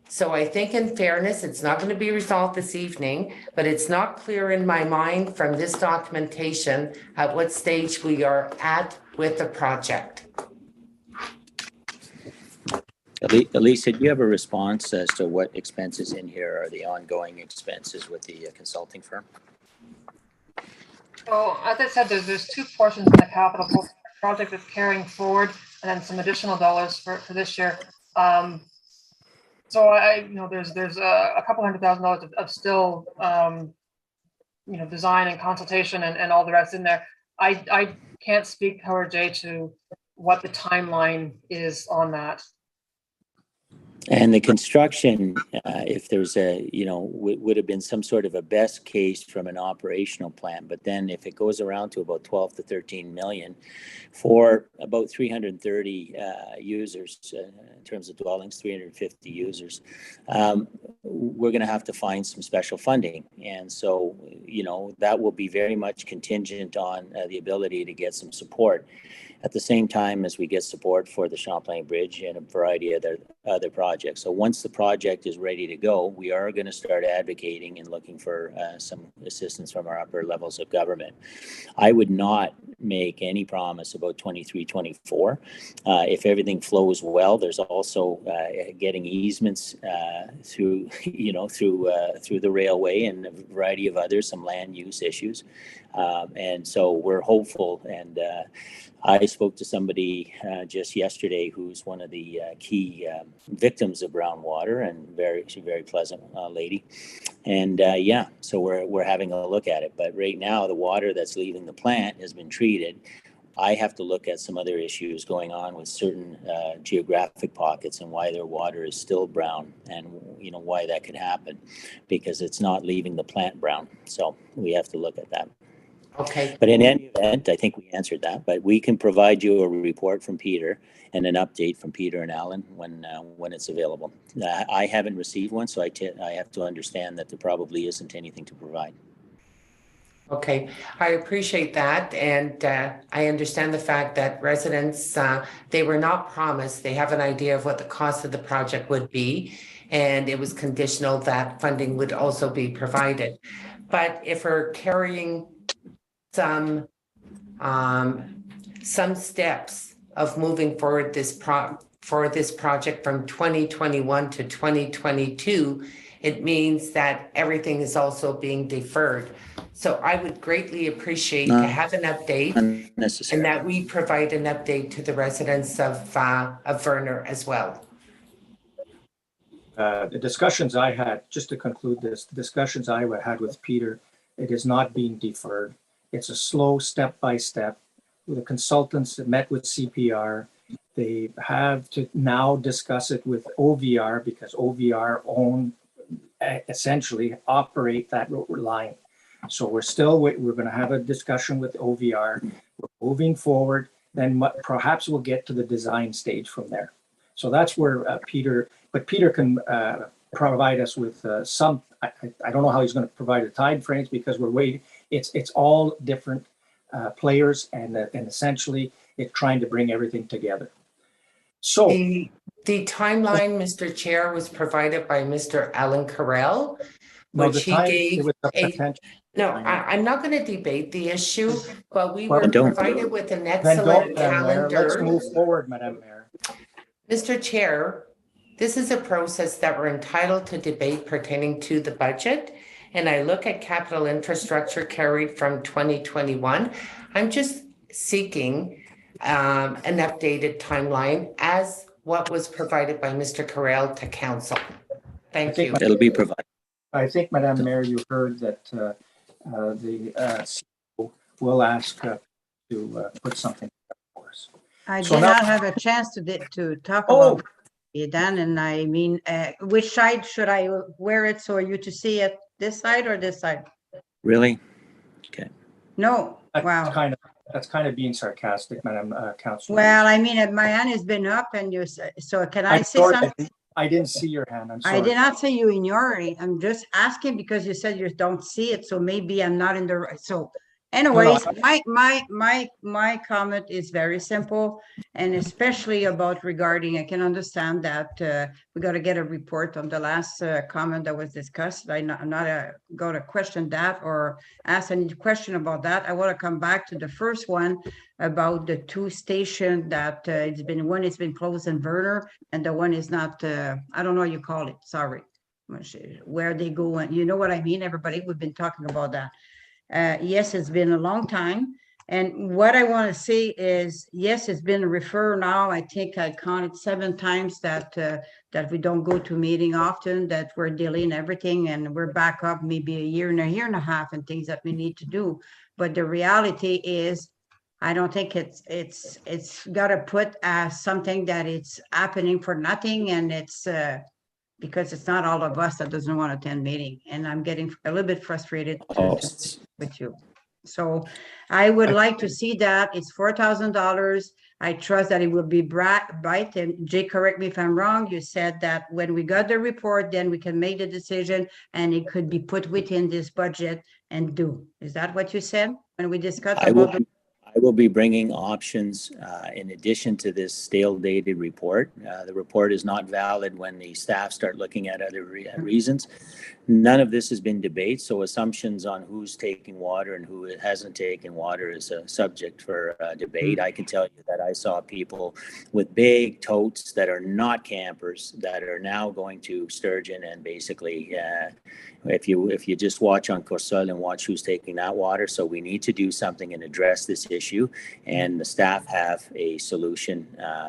So I think in fairness, it's not going to be resolved this evening, but it's not clear in my mind from this documentation at what stage we are at with the project. Elisa, do you have a response as to what expenses in here are the ongoing expenses with the consulting firm? So as I said, there's two portions in the capital project that's carrying forward, and then some additional dollars for this year. So there's a couple $100,000 of still, design and consultation and all the rest in there. I can't speak, however, Jay, to what the timeline is on that. And the construction, if there's would have been some sort of a best case from an operational plan, but then if it goes around to about 12 to 13 million for about 330 users in terms of dwellings, 350 users, we're going to have to find some special funding. And so, that will be very much contingent on the ability to get some support at the same time as we get support for the Champlain Bridge and a variety of other projects. So once the project is ready to go, we are going to start advocating and looking for some assistance from our upper levels of government. I would not make any promise about 23, 24. If everything flows well, there's also getting easements through the railway and a variety of others, some land use issues. And so we're hopeful, and I spoke to somebody just yesterday who's one of the key victims of brown water, and she's a very pleasant lady. And so we're having a look at it. But right now, the water that's leaving the plant has been treated. I have to look at some other issues going on with certain geographic pockets and why their water is still brown, and why that could happen, because it's not leaving the plant brown. So we have to look at that. Okay. But in any event, I think we answered that. But we can provide you a report from Peter and an update from Peter and Alan when it's available. I haven't received one, so I have to understand that there probably isn't anything to provide. Okay, I appreciate that, and I understand the fact that residents, they were not promised, they have an idea of what the cost of the project would be, and it was conditional that funding would also be provided. But if we're carrying some steps of moving forward for this project from 2021 to 2022, it means that everything is also being deferred. So I would greatly appreciate to have an update, and that we provide an update to the residents of Werner as well. The discussions I had, just to conclude this, the discussions I had with Peter, it is not being deferred. It's a slow step-by-step. The consultants that met with CPR, they have to now discuss it with OVR, because OVR essentially operate that line. So we're going to have a discussion with OVR. We're moving forward. Then perhaps we'll get to the design stage from there. So that's where Peter can provide us with some. I don't know how he's going to provide the time frames, because we're waiting. it's all different players, and essentially it's trying to bring everything together. So The timeline, Mr. Chair, was provided by Mr. Alan Carell, no, which the he time gave it was the a, potential. no, I'm not going to debate the issue, but we Well, were don't. provided with an Then excellent don't, Madam Mayor. Let's calendar. move forward, Madam Mayor. Mr. Chair, this is a process that we're entitled to debate pertaining to the budget. And I look at capital infrastructure carried from 2021. I'm just seeking an updated timeline as what was provided by Mr. Carell to council. Thank you. It'll be provided. I think, Madam Mayor, you heard that the CEO will ask to put something for us. I So did now- not have a chance to talk Oh. about it, Dan, and I mean, which side should I wear it so you to see it? This side or this side? Really? No, That's wow. That's kind of being sarcastic, Madam Councilor. Well, I mean, my hand has been up and you, so can I I'm say sorry, something? I didn't see your hand. I'm sorry. I did not say you in your, I'm just asking because you said you don't see it, so maybe I'm not in the right, so anyways, my comment is very simple, and especially about regarding, I can understand that we got to get a report on the last comment that was discussed. I'm not going to question that or ask any question about that. I want to come back to the first one about the two stations that one has been closed in Werner, and the one is not, I don't know what you call it, sorry, where they go, and you know what I mean, everybody, we've been talking about that. Yes, it's been a long time. And what I want to say is, yes, it's been referred now. I think I counted 7 times that we don't go to meeting often, that we're delaying everything, and we're back up maybe a year and a half and things that we need to do. But the reality is, I don't think it's got to put as something that it's happening for nothing, and it's because it's not all of us that doesn't want to attend meeting, and I'm getting a little bit frustrated with you. So I would like to see that it's $4,000. I trust that it will be right. And Jay, correct me if I'm wrong. You said that when we got the report, then we can make the decision and it could be put within this budget and do. Is that what you said when we discussed about I will be bringing options in addition to this stale dated report. The report is not valid when the staff start looking at other reasons. None of this has been debated, so assumptions on who's taking water and who hasn't taken water is a subject for debate. I can tell you that I saw people with big totes that are not campers that are now going to Sturgeon, and basically if you just watch on Corsol and watch who's taking that water. So we need to do something and address this issue, and the staff have a solution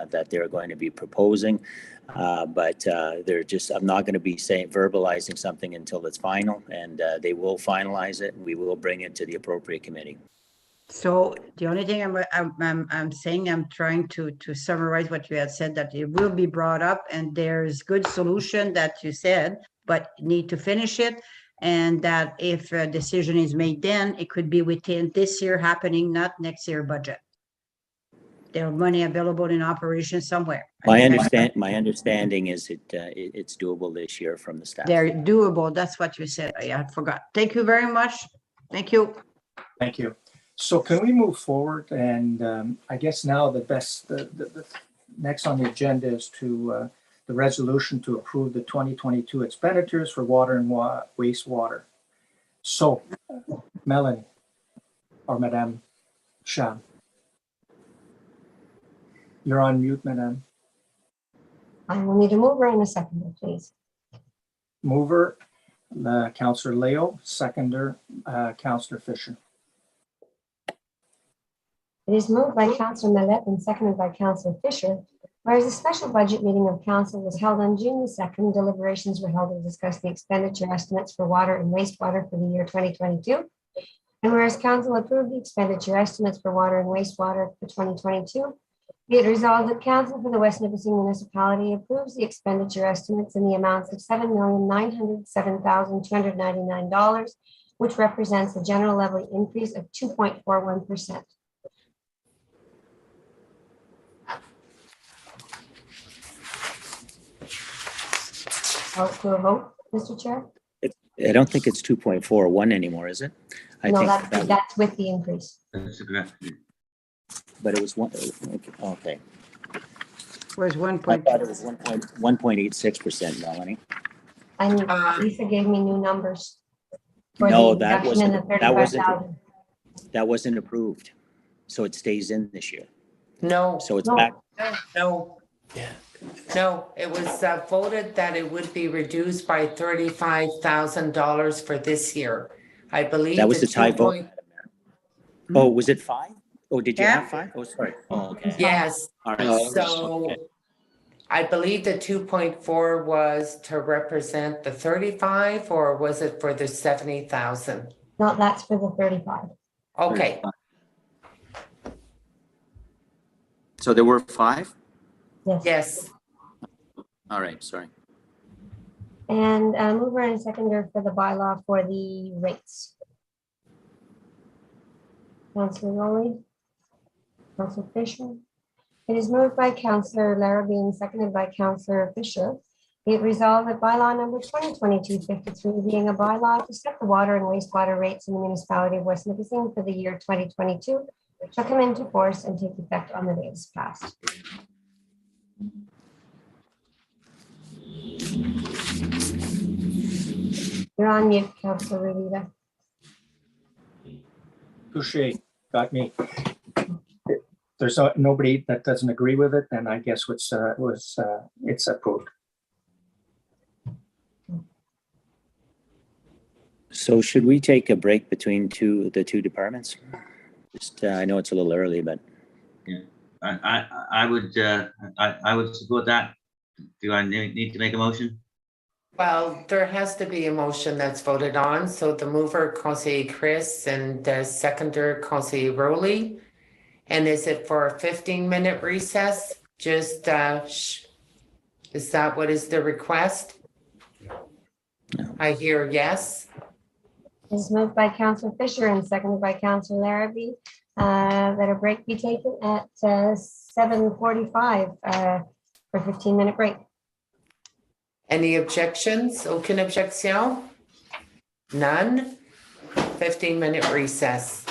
that they're going to be proposing. But they're just, I'm not going to be verbalizing something until it's final, and they will finalize it, and we will bring it to the appropriate committee. So the only thing I'm saying, I'm trying to summarize what you had said, that it will be brought up, and there's good solution that you said, but need to finish it. And that if a decision is made, then it could be within this year happening, not next year budget. There are money available in operation somewhere. My understanding is it's doable this year from the staff. They're doable. That's what you said. I forgot. Thank you very much. Thank you. Thank you. So can we move forward? And I guess now the next on the agenda is to the resolution to approve the 2022 expenditures for water and wastewater. So, Melanie or Madame Sham, you're on mute, Madame. I will need a mover and a seconder, please. Mover, Councillor Leo. Seconder, Councillor Fisher. It is moved by Councillor Mallette and seconded by Councillor Fisher. Whereas a special budget meeting of council was held on June the 2nd, deliberations were held to discuss the expenditure estimates for water and wastewater for the year 2022. And whereas council approved the expenditure estimates for water and wastewater for 2022, be it resolved that council for the West Nipissing Municipality approves the expenditure estimates in the amounts of $7,907,299, which represents a general levy increase of 2.41%. To a vote, Mr. Chair? I don't think it's 2.41 anymore, is it? I No, think that's with the increase. That's correct. but it was okay. Was one I point, thought it was 1.86%, Melanie. And Lisa gave me new numbers. For No, the that reduction in the wasn't, 35,000. that wasn't approved. So it stays in this year. No, So it's No. back. no, Yeah. no, it was voted that it would be reduced by $35,000 for this year. I believe. That was the tie vote. 2 Oh, was it 5? Oh, did you Yeah. have 5? Oh, sorry. Oh, okay. Yes, All right. so Okay. I believe the 2.4 was to represent the 35, or was it for the 70,000? No, that's for the 35. Okay, So there were 5? Yes. yes, All right, sorry. And mover and seconder for the bylaw for the rates. Councillor Rowley. Councillor Fisher. It is moved by Councillor Larrabee and seconded by Councillor Fisher. Be it resolved that bylaw number 2022-53 being a bylaw to set the water and wastewater rates in the municipality of West Nipissing for the year 2022 shall come into force and take effect on the day it is passed. You're on mute, Councillor Rivera. Touche, got me. If there's nobody that doesn't agree with it, then I guess it's approved. So should we take a break between the two departments? Just, I know it's a little early, but I would support that. Do I need to make a motion? well, there has to be a motion that's voted on, so the mover, Conseiller Chris, and the seconder, Conseiller Rowley. And is it for a 15-minute recess? Just, is that what is the request? No. I hear yes. It is moved by Councillor Fisher and seconded by Councillor Larrabee that a break be taken at 7:45 for 15-minute break. Any objections? Aucune objection? None? 15-minute recess.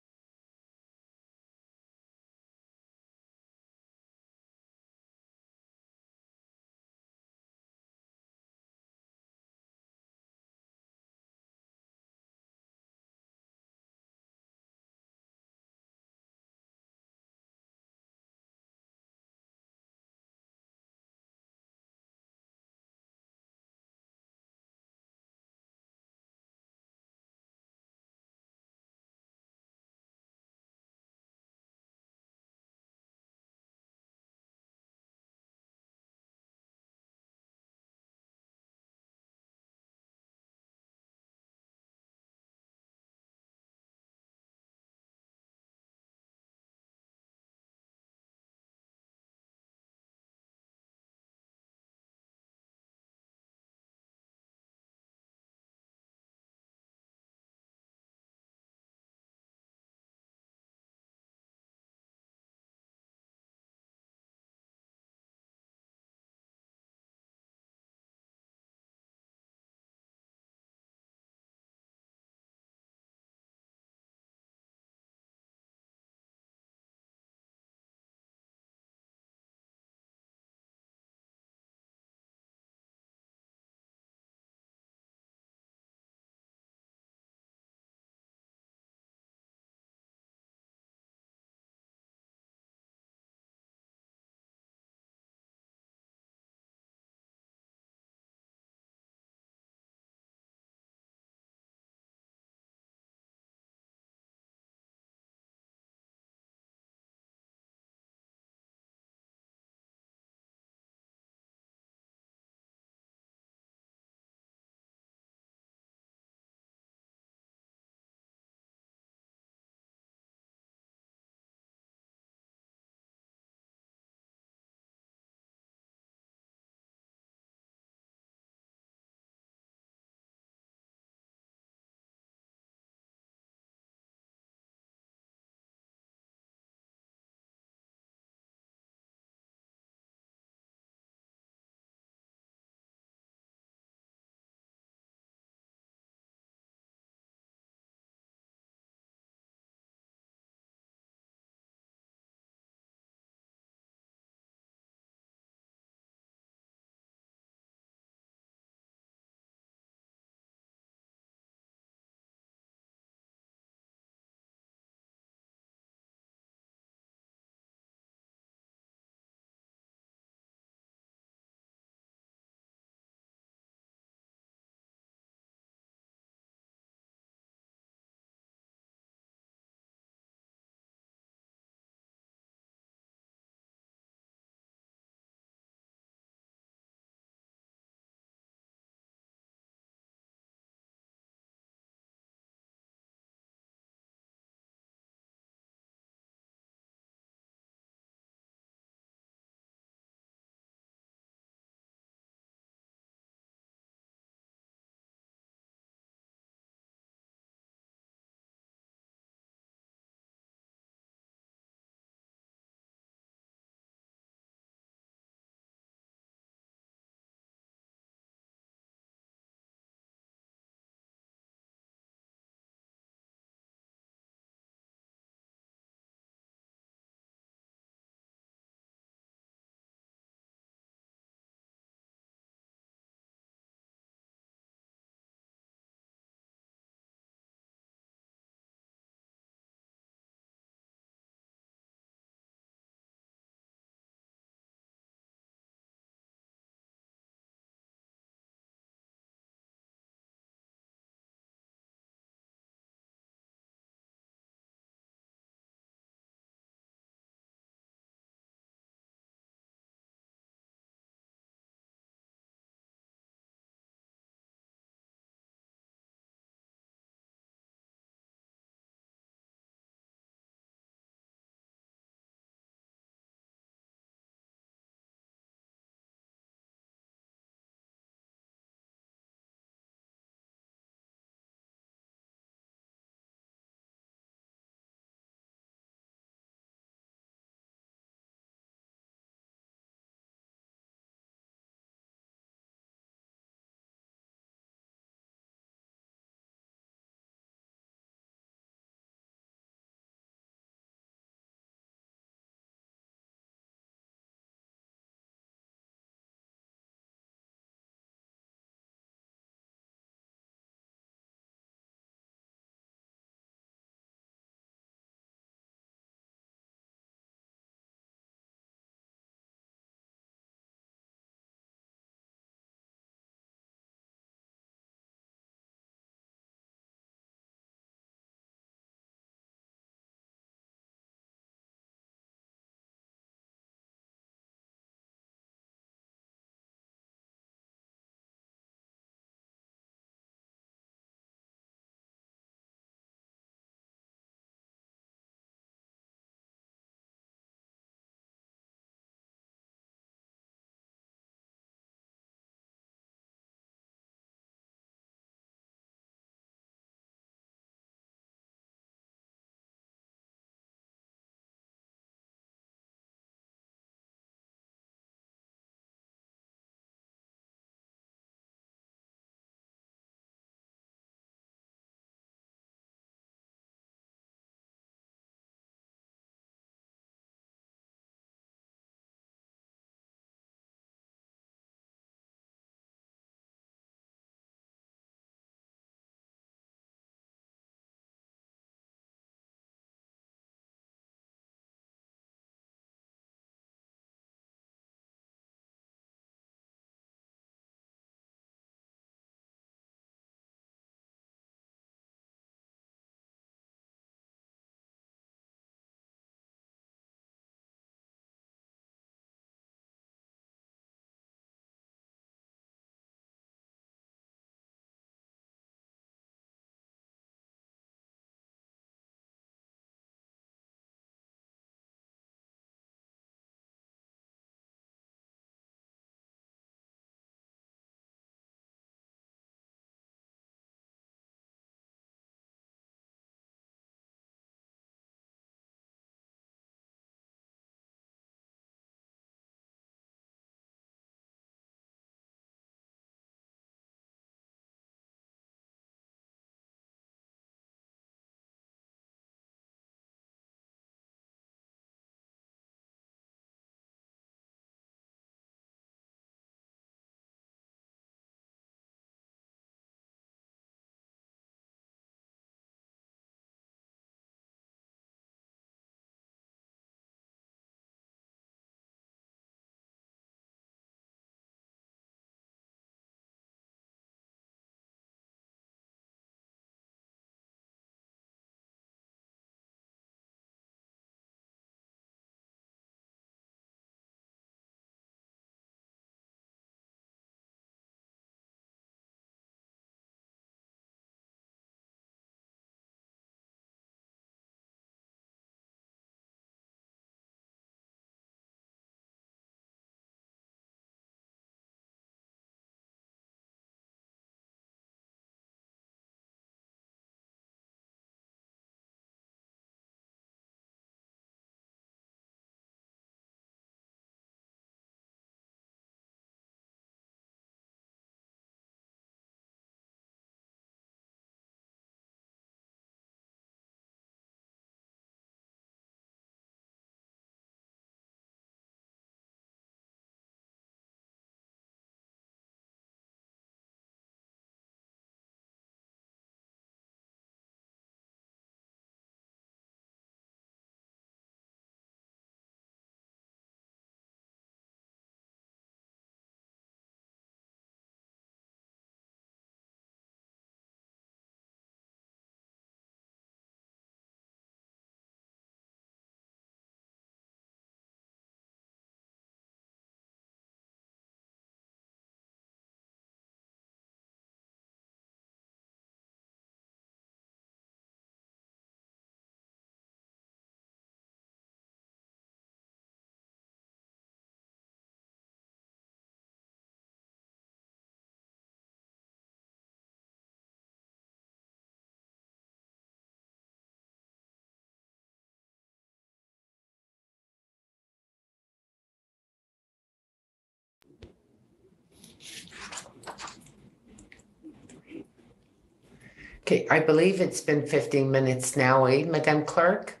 Okay, I believe it's been 15 minutes now, Madam Clerk?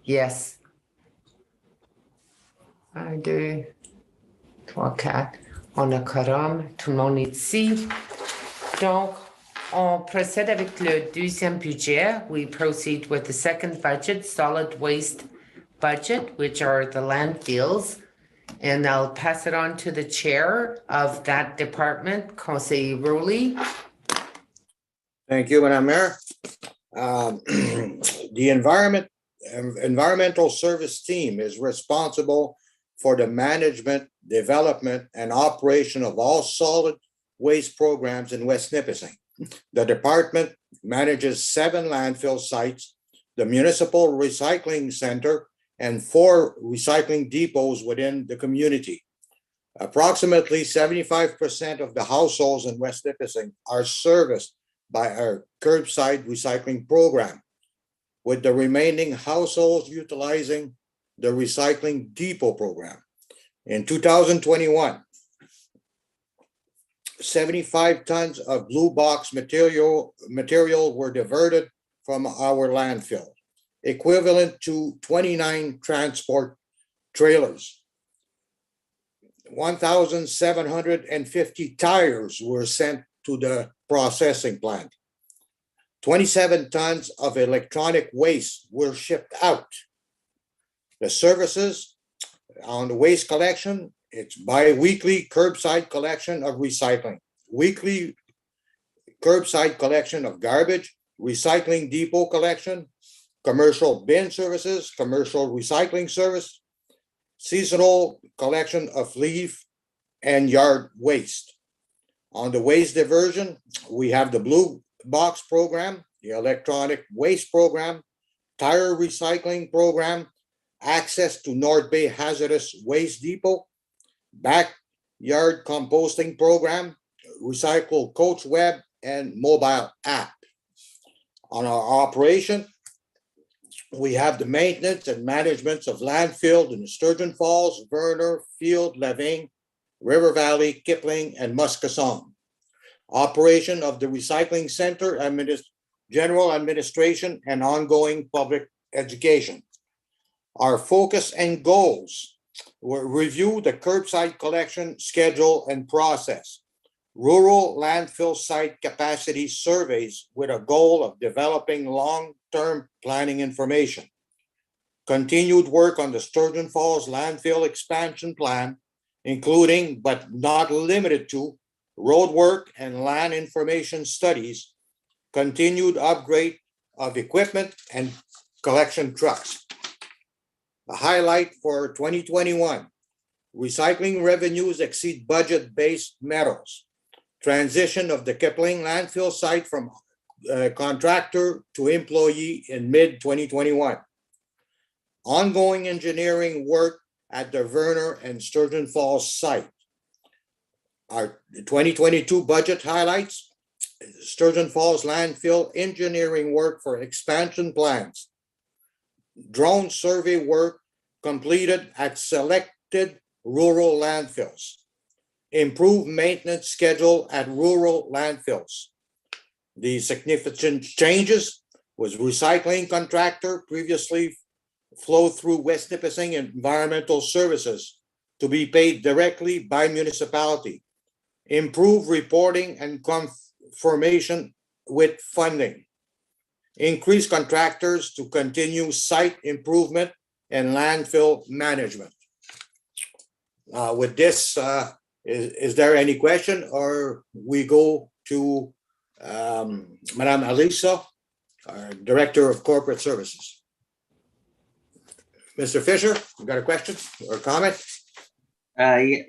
Yes. 1, 2, 3, 4. On a quorum, tout le monde est ici. Donc, on procède avec le deuxième budget. We proceed with the second budget, solid waste budget, which are the landfills. And I'll pass it on to the chair of that department, Conseil Rowley. Thank you, Madam Mayor. The environmental service team is responsible for the management, development, and operation of all solid waste programs in West Nipissing. The department manages 7 landfill sites, the municipal recycling center, and 4 recycling depots within the community. Approximately 75% of the households in West Nipissing are serviced by our curbside recycling program, with the remaining households utilizing the recycling depot program. In 2021, 75 tons of blue box material were diverted from our landfill, equivalent to 29 transport trailers. 1,750 tires were sent to the processing plant. 27 tons of electronic waste were shipped out. The services on the waste collection, it's bi-weekly curbside collection of recycling, weekly curbside collection of garbage, recycling depot collection, commercial bin services, commercial recycling service, seasonal collection of leaf and yard waste. On the waste diversion, we have the blue box program, the electronic waste program, tire recycling program, access to North Bay hazardous waste depot, backyard composting program, recycle coach web, and mobile app. On our operation, we have the maintenance and management of landfill in Sturgeon Falls, Werner, Field, Lavigne, River Valley, Kipling, and Muskasong. Operation of the recycling center, general administration, and ongoing public education. Our focus and goals were review the curbside collection schedule and process, rural landfill site capacity surveys with a goal of developing long-term planning information, continued work on the Sturgeon Falls landfill expansion plan, including but not limited to road work and land information studies, continued upgrade of equipment and collection trucks. A highlight for 2021, recycling revenues exceed budget-based metals. Transition of the Kipling landfill site from contractor to employee in mid-2021. Ongoing engineering work at the Werner and Sturgeon Falls site. Our 2022 budget highlights, Sturgeon Falls landfill engineering work for expansion plans. Drone survey work completed at selected rural landfills. Improved maintenance schedule at rural landfills. The significant changes was recycling contractor previously flowed through West Nipissing Environmental Services to be paid directly by municipality. Improve reporting and confirmation with funding. Increase contractors to continue site improvement and landfill management. With this, is there any question, or we go to Madame Alisa, our Director of Corporate Services? Mr. Fisher, you got a question or comment?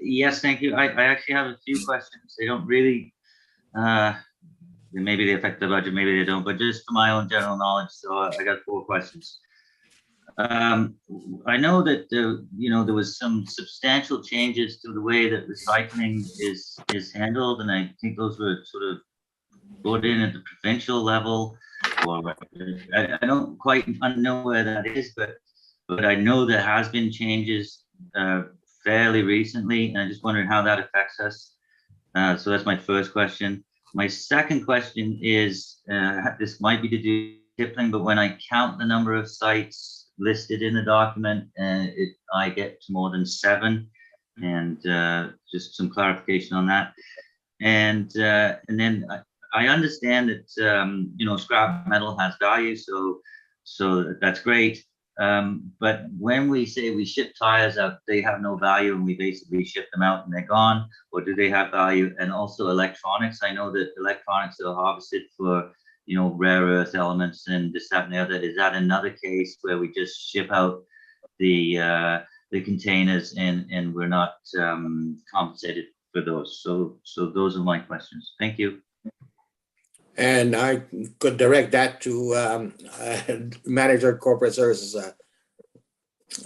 Yes, thank you. I actually have a few questions. They don't really, maybe they affect the budget, maybe they don't, but just for my own general knowledge. So I got 4 questions. I know that there was some substantial changes to the way that recycling is handled, and I think those were sort of brought in at the provincial level. Or I don't quite know where that is, but I know there has been changes fairly recently, and I just wondering how that affects us. So that's my first question. My second question is, this might be to do with Kipling, but when I count the number of sites listed in the document, I get to more than 7, and just some clarification on that. And then I understand that scrap metal has value, so that's great. But when we say we ship tires out, they have no value, and we basically ship them out and they're gone, or do they have value? And also electronics. I know that electronics are harvested for rare earth elements and this, that, and the other. Is that another case where we just ship out the containers and we're not compensated for those? So those are my questions. Thank you. And I could direct that to Manager of Corporate Services,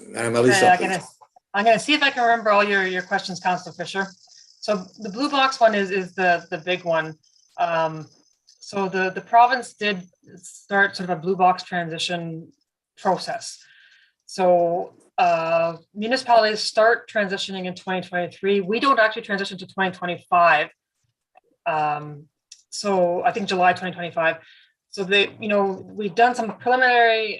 Madam Elisa. Okay, I'm gonna see if I can remember all your questions, Councillor Fisher. So the blue box one is the big one. So the province did start sort of a blue box transition process. So municipalities start transitioning in 2023. We don't actually transition to 2025. So I think July 2025. So we've done some preliminary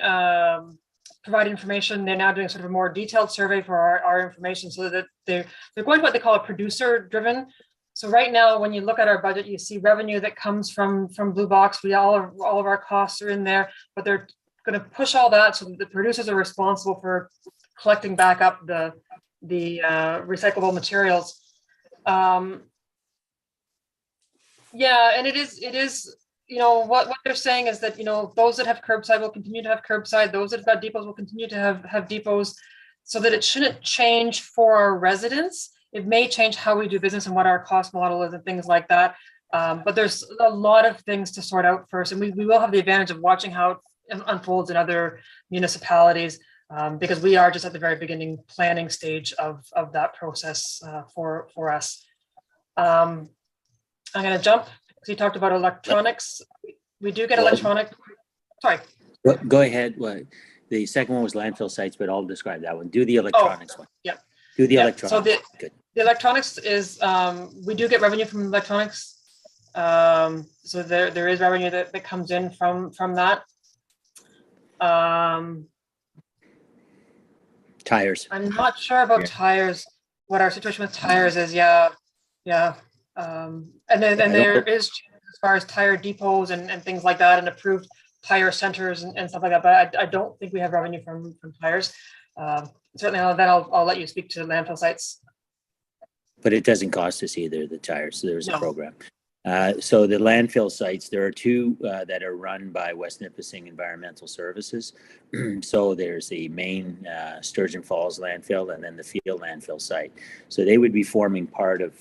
provide information. They're now doing sort of a more detailed survey for our information, so that they're going to what they call a producer driven. So right now, when you look at our budget, you see revenue that comes from Blue Box. All of our costs are in there, but they're going to push all that so that the producers are responsible for collecting back up the recyclable materials. Yeah, and it is, what they're saying is that, those that have curbside will continue to have curbside. Those that have got depots will continue to have depots, so that it shouldn't change for our residents. It may change how we do business and what our cost model is and things like that. But there's a lot of things to sort out first. And we will have the advantage of watching how it unfolds in other municipalities, because we are just at the very beginning planning stage of that process for us. I'm going to jump because you talked about electronics. We do get electronic. Sorry. Go ahead. Well, the second one was landfill sites, but I'll describe that one. Do the electronics one. Yeah. Do the electronics. So Good. The electronics is, we do get revenue from electronics. So there is revenue that comes in from that. Tires. I'm not sure about tires, what our situation with tires is. Yeah. And then there is as far as tire depots and things like that, and approved tire centers and stuff like that. But I don't think we have revenue from tires. Certainly, I'll let you speak to landfill sites. But it doesn't cost us either, the tires. So there's a program. So the landfill sites, there are 2 that are run by West Nipissing Environmental Services. So there's the main Sturgeon Falls landfill and then the field landfill site. So they would be forming part of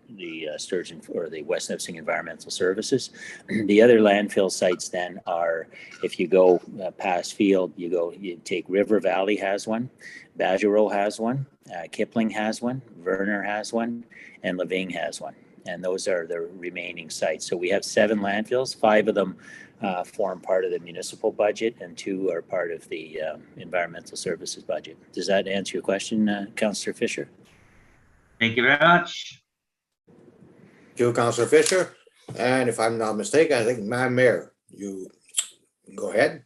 the Sturgeon or the West Nipissing Environmental Services. The other landfill sites then are, if you go past field, you take River Valley has one, Badgerow has one, Kipling has one, Werner has one, and Lavigne has one. And those are the remaining sites. So we have 7 landfills. 5 of them form part of the municipal budget, and 2 are part of the environmental services budget. Does that answer your question, Councillor Fisher? Thank you very much. Thank you, Councillor Fisher. And if I'm not mistaken, I think Madam Mayor, you go ahead.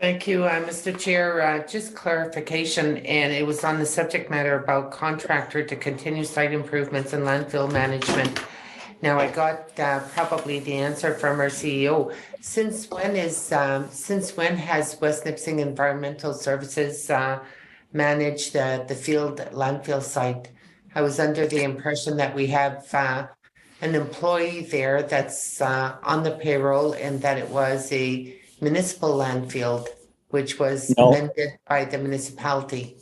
Thank you, Mr. Chair. Just clarification, and it was on the subject matter about contractor to continue site improvements and landfill management. Now, I got probably the answer from our CEO. Since when has West Nipissing Environmental Services managed the field landfill site? I was under the impression that we have an employee there that's on the payroll, and that it was a municipal landfill, which was amended by the municipality.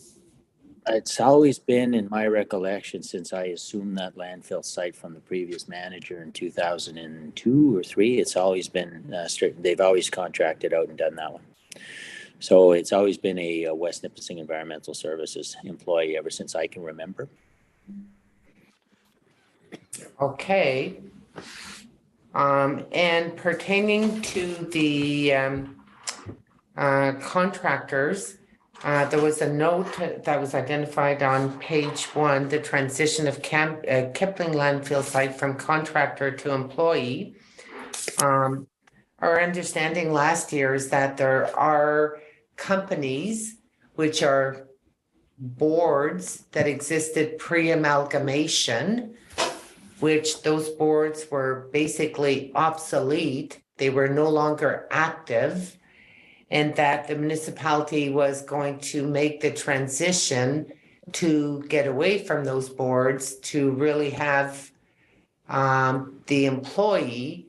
It's always been, in my recollection, since I assumed that landfill site from the previous manager in 2002 or 3, it's always been they've always contracted out and done that one. So it's always been a West Nipissing Environmental Services employee ever since I can remember. Okay. And pertaining to the contractors, There was a note that was identified on page 1, the transition of Kipling landfill site from contractor to employee. Our understanding last year is that there are companies which are boards that existed pre-amalgamation, which those boards were basically obsolete. They were no longer active, and that the municipality was going to make the transition to get away from those boards to really have the employee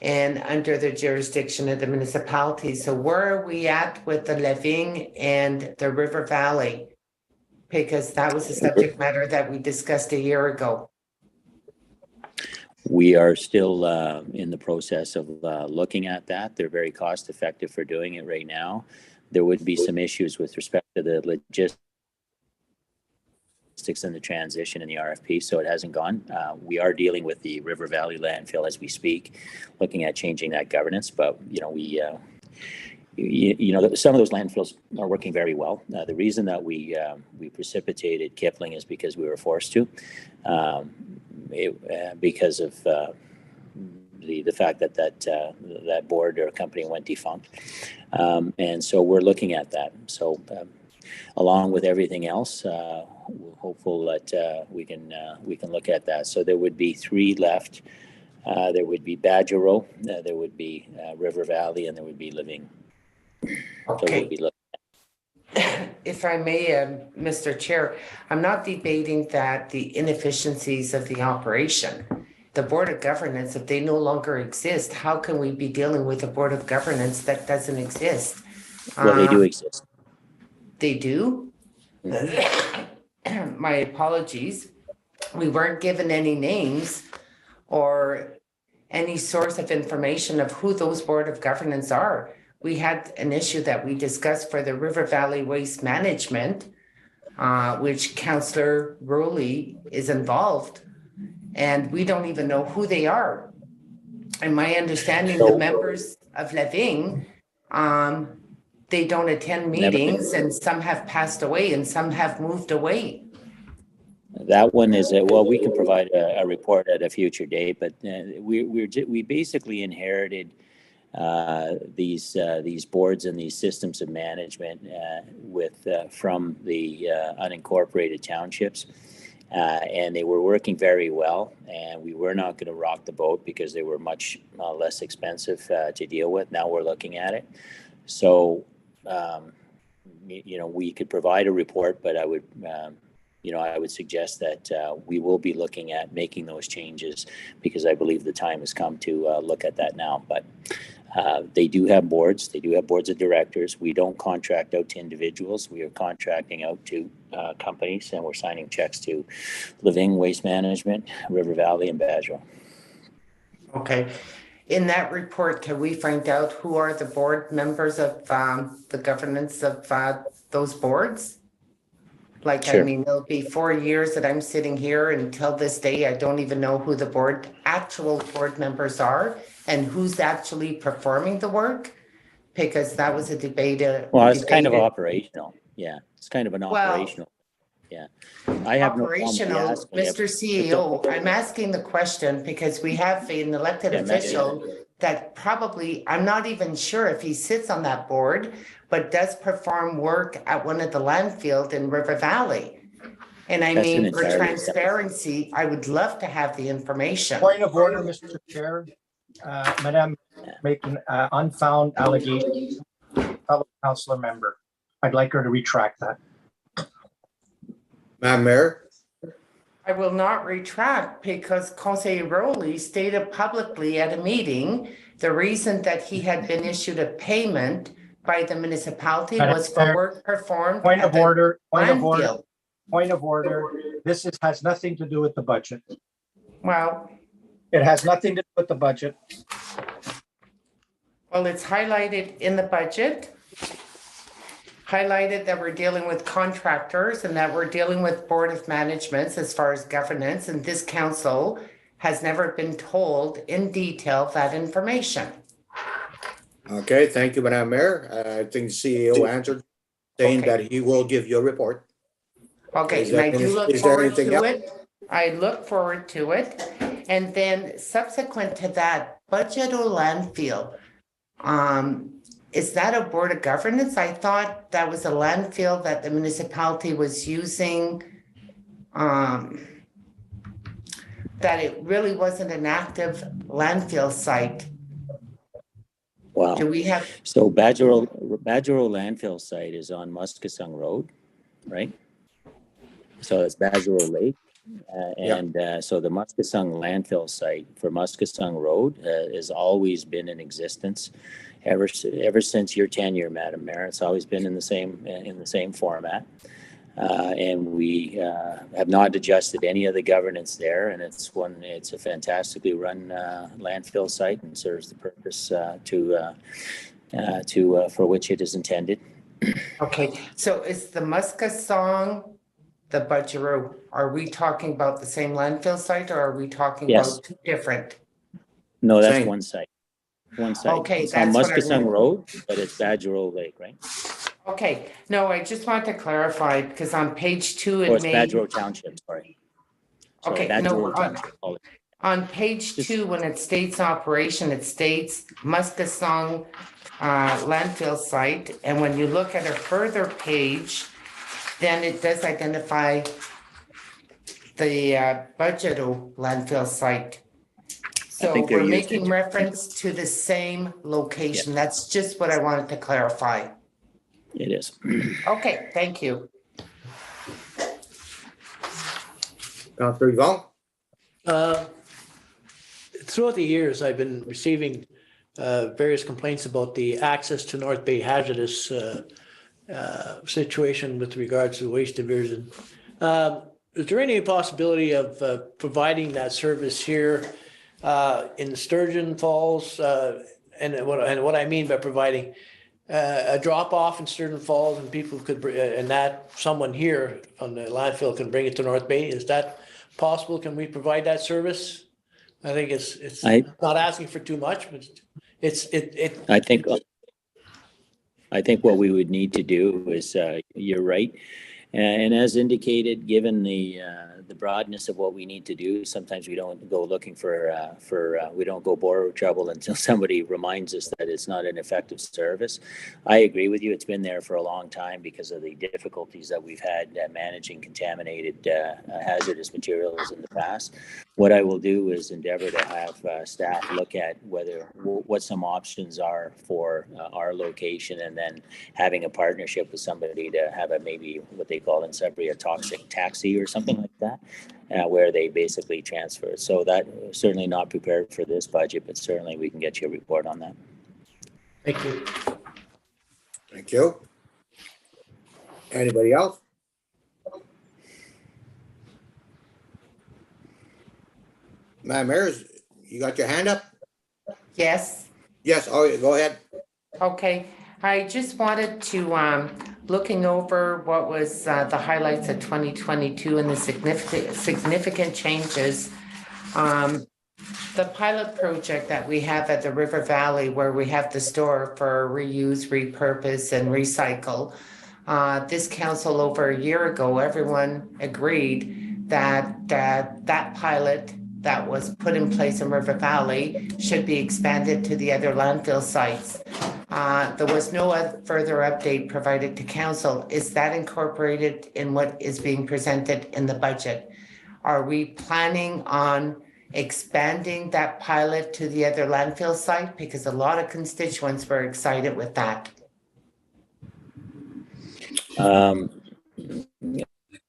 and under the jurisdiction of the municipality. So where are we at with the Leving and the River Valley? Because that was a subject matter that we discussed a year ago. We are still in the process of looking at that. They're very cost effective for doing it right now. There would be some issues with respect to the logistics and the transition in the RFP, so it hasn't gone. We are dealing with the River Valley landfill as we speak, looking at changing that governance. But some of those landfills are working very well. The reason that we precipitated Kipling is because we were forced to, because of the fact that that board or company went defunct, and so we're looking at that. So along with everything else, we're hopeful that we can look at that. So there would be 3 left. There would be Badger Row, there would be River Valley, and there would be Living. Okay. If I may, Mr. Chair, I'm not debating that the inefficiencies of the operation. The Board of Governance, if they no longer exist, how can we be dealing with a Board of Governance that doesn't exist? Well, they do exist. They do? My apologies. We weren't given any names or any source of information of who those Board of Governance are. We had an issue that we discussed for the River Valley Waste Management, which Councillor Rowley is involved, and we don't even know who they are. And my understanding, the members of Leving, they don't attend meetings, and some have passed away and some have moved away. That one is well, we can provide a report at a future date, but we basically inherited these boards and these systems of management from the unincorporated townships, and they were working very well, and we were not going to rock the boat because they were much less expensive to deal with. Now we're looking at it, so we could provide a report, but I would I would suggest that we will be looking at making those changes because I believe the time has come to look at that now. But they do have boards. They do have boards of directors. We don't contract out to individuals. We are contracting out to companies, and we're signing checks to Living, Waste Management, River Valley, and Badger. Okay. In that report, can we find out who are the board members of the governance of those boards? Like, sure. I mean, it'll be 4 years that I'm sitting here, and till this day, I don't even know who the actual board members are and who's actually performing the work, because that was a debate. Well, it's kind of operational. Yeah, it's kind of an operational. Yeah, I have operational, no Mr. CEO. I'm asking the question because we have an elected official that probably, I'm not even sure if he sits on that board, but does perform work at one of the landfills in River Valley. And I mean, for transparency, I would love to have the information. Point of order, Mr. Chair. Madam, making unfound allegations, fellow councillor member. I'd like her to retract that. Madam Mayor? I will not retract because Conseiller Rowley stated publicly at a meeting the reason that he had been issued a payment by the municipality was for work performed. Point of order. Point of order. This has nothing to do with the budget. Well, it has nothing to do with the budget. Well, it's highlighted in the budget. Highlighted that we're dealing with contractors and that we're dealing with board of managements as far as governance, and this council has never been told in detail that information. Okay, thank you, Madam Mayor. I think the CEO answered saying Okay. that he will give you a report. Okay, Is and I there do any- look is there forward anything to else? it. I look forward to it. And then subsequent to that, budget or landfill. Is that a board of governance? I thought that was a landfill that the municipality was using. That it really wasn't an active landfill site. Wow. Do we have, So Badgerell landfill site is on Muskasung Road, right? So it's Badgerell Lake. So the Muskasung landfill site for Muskasung Road has always been in existence ever since your tenure, Madam Mayor. It's always been in the same format. And we have not adjusted any of the governance there, and it's a fantastically run landfill site and serves the purpose for which it is intended. okay, so is the Muskasong, the Budgeroo, are we talking about the same landfill site or are we talking Yes. about two different? No, that's Same. one site. One site. Okay, It's on that's what I Muskasung meant. Road, but it's Badgerell Lake, right? Okay, no, I just want to clarify because on page 2 Or it it's made, Badgerell Township, sorry. okay, no, Badgerell Township. on page 2, when it states operation, it states Muskasong landfill site. And when you look at a further page, then it does identify the Budgeto landfill site. So think they're we're used making in- reference to the same location. That's just what I wanted to clarify. It is. Okay, thank you. Councillor Yvonne? Throughout the years, I've been receiving various complaints about the access to North Bay hazardous situation with regards to waste diversion. Is there any possibility of providing that service here in Sturgeon Falls? And what I mean by providing a drop off in Sturgeon Falls, and people could, and that someone here on the landfill can bring it to North Bay. Is that possible? Can we provide that service? I think it's not asking for too much, but I think what we would need to do is, you're right. And as indicated, given the broadness of what we need to do, sometimes we don't go looking we don't go borrow trouble until somebody reminds us that it's not an effective service. I agree with you. It's been there for a long time because of the difficulties that we've had managing contaminated hazardous materials in the past. What I will do is endeavor to have staff look at what some options are for our location, and then having a partnership with somebody to have maybe what they call in Sudbury a toxic taxi or something like that, where they basically transfer. So that certainly not prepared for this budget, but certainly we can get you a report on that. Thank you. Thank you. Anybody else? Madam Mayor, you got your hand up? Yes. Yes, oh, go ahead. Okay, I just wanted to, looking over what was the highlights of 2022 and the significant changes. The pilot project that we have at the River Valley, where we have the store for reuse, repurpose, and recycle. This council over a year ago, everyone agreed that that pilot that was put in place in River Valley should be expanded to the other landfill sites. There was no further update provided to council. Is that incorporated in what is being presented in the budget? Are we planning on expanding that pilot to the other landfill site? Because a lot of constituents were excited with that.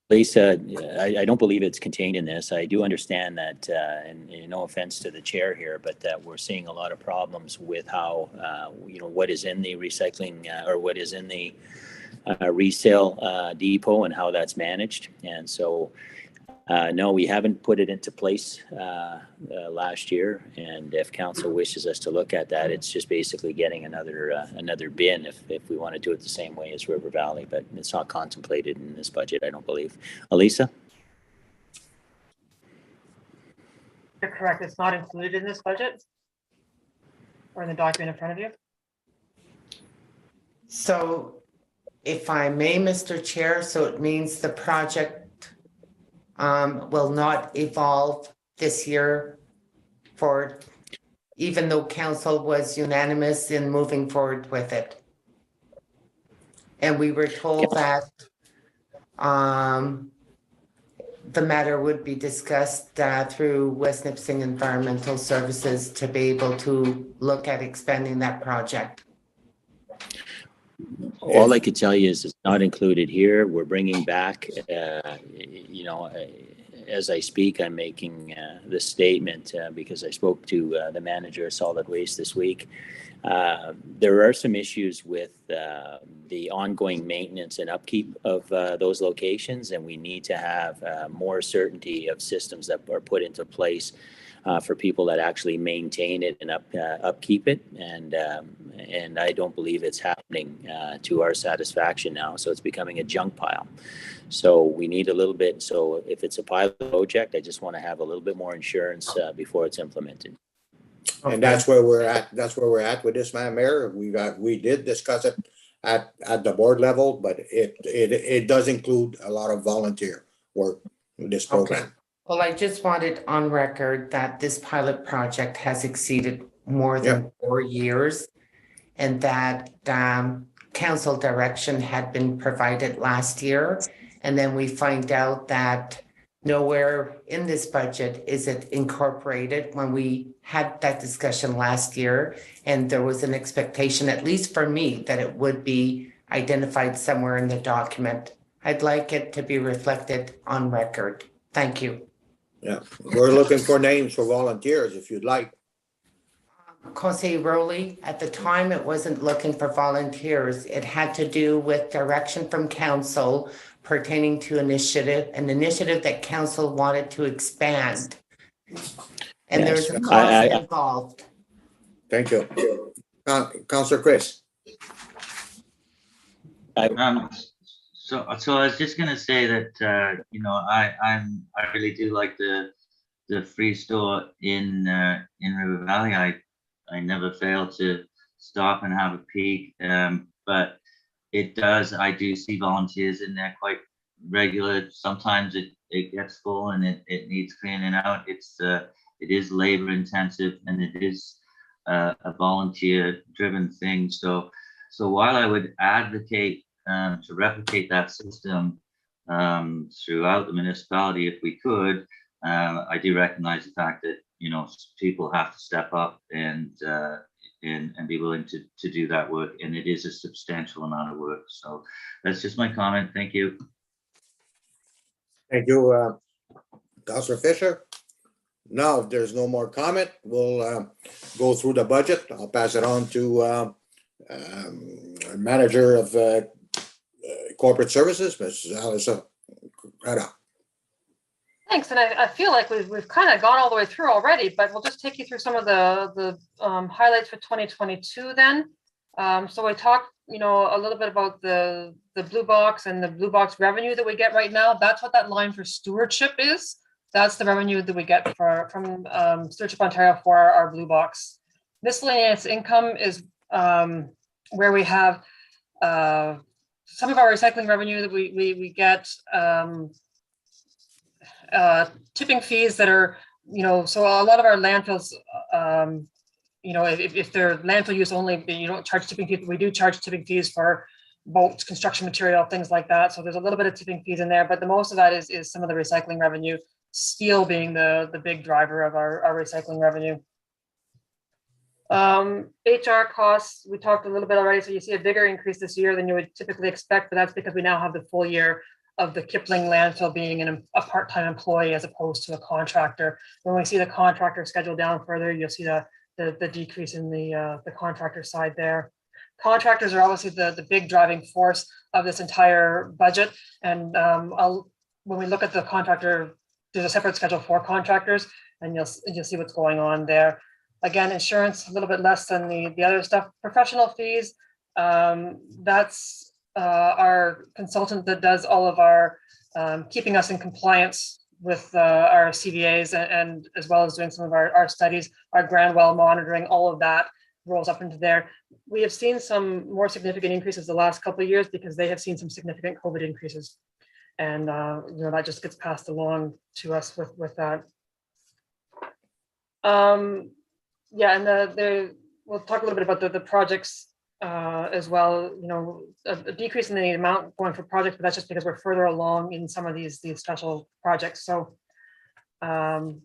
Lisa, I don't believe it's contained in this. I do understand that, and no offense to the chair here, but that we're seeing a lot of problems with how, what is in the recycling or what is in the resale depot and how that's managed. And so, no, we haven't put it into place last year. And if council wishes us to look at that, it's just basically getting another bin if we want to do it the same way as River Valley. But it's not contemplated in this budget, I don't believe. Elisa? You're correct. It's not included in this budget or in the document in front of you. So if I may, Mr. Chair, so it means the project will not evolve this year forward, even though council was unanimous in moving forward with it. And we were told that the matter would be discussed through West Nipissing Environmental Services to be able to look at expanding that project. All I could tell you is it's not included here. We're bringing back, you know, as I speak, I'm making this statement because I spoke to the manager of solid waste this week. There are some issues with the ongoing maintenance and upkeep of those locations, and we need to have more certainty of systems that are put into place for people that actually maintain it and upkeep it. And I don't believe it's happening to our satisfaction now. So it's becoming a junk pile. So we need a little bit. So if it's a pilot project, I just want to have a little bit more insurance before it's implemented. And that's where we're at. That's where we're at with this, Madam Mayor. We did discuss it at the board level, but it does include a lot of volunteer work with this program. Okay. Well, I just wanted on record that this pilot project has exceeded more than 4 years, and that council direction had been provided last year. And then we find out that nowhere in this budget is it incorporated when we had that discussion last year. And there was an expectation, at least for me, that it would be identified somewhere in the document. I'd like it to be reflected on record. Thank you. Yeah, we're looking for names for volunteers if you'd like. Conseil Rowley, at the time, it wasn't looking for volunteers. It had to do with direction from council pertaining to an initiative that council wanted to expand. And there's a cost involved. Thank you. Councillor Chris. So I was just gonna say that you know I really do like the free store in River Valley. I never fail to stop and have a peek, but I do see volunteers in there quite regular. Sometimes it gets full and it needs cleaning out. It is labor intensive and it is a volunteer driven thing. So while I would advocate to replicate that system throughout the municipality if we could, I do recognize the fact that, you know, people have to step up and be willing to do that work, and it is a substantial amount of work. So that's just my comment. Thank you. Thank you, Councillor Fisher. Now, if there's no more comment, we'll go through the budget. I'll pass it on to Manager of Corporate Services, Ms. Alisa. Thanks, and I feel like we've kind of gone all the way through already, but we'll just take you through some of the highlights for 2022 then. So we talked, you know, a little bit about the blue box and the blue box revenue that we get right now. That's what that line for stewardship is. That's the revenue that we get from Stewardship Ontario for our blue box. Miscellaneous income is where we have some of our recycling revenue that we get. Tipping fees that are, you know, so a lot of our landfills, you know, if they're landfill use only, you don't charge tipping fees. We do charge tipping fees for boats, construction material, things like that. So there's a little bit of tipping fees in there, but the most of that is some of the recycling revenue, steel being the big driver of our recycling revenue. HR costs, we talked a little bit already. So you see a bigger increase this year than you would typically expect, but that's because we now have the full year of the Kipling landfill being a part-time employee as opposed to a contractor. When we see the contractor schedule down further, you'll see the decrease in the contractor side there. Contractors are obviously the big driving force of this entire budget. And when we look at the contractor, there's a separate schedule for contractors, and you'll see what's going on there. Again, insurance, a little bit less than the other stuff. Professional fees, that's our consultant that does all of our keeping us in compliance with our CVAs and as well as doing some of our studies, our ground well monitoring, all of that. rolls up into there. We have seen some more significant increases the last couple of years because they have seen some significant COVID increases. And that just gets passed along to us with that. Yeah, and we'll talk a little bit about the projects as well. A decrease in the amount going for projects, but that's just because we're further along in some of these special projects. So I'm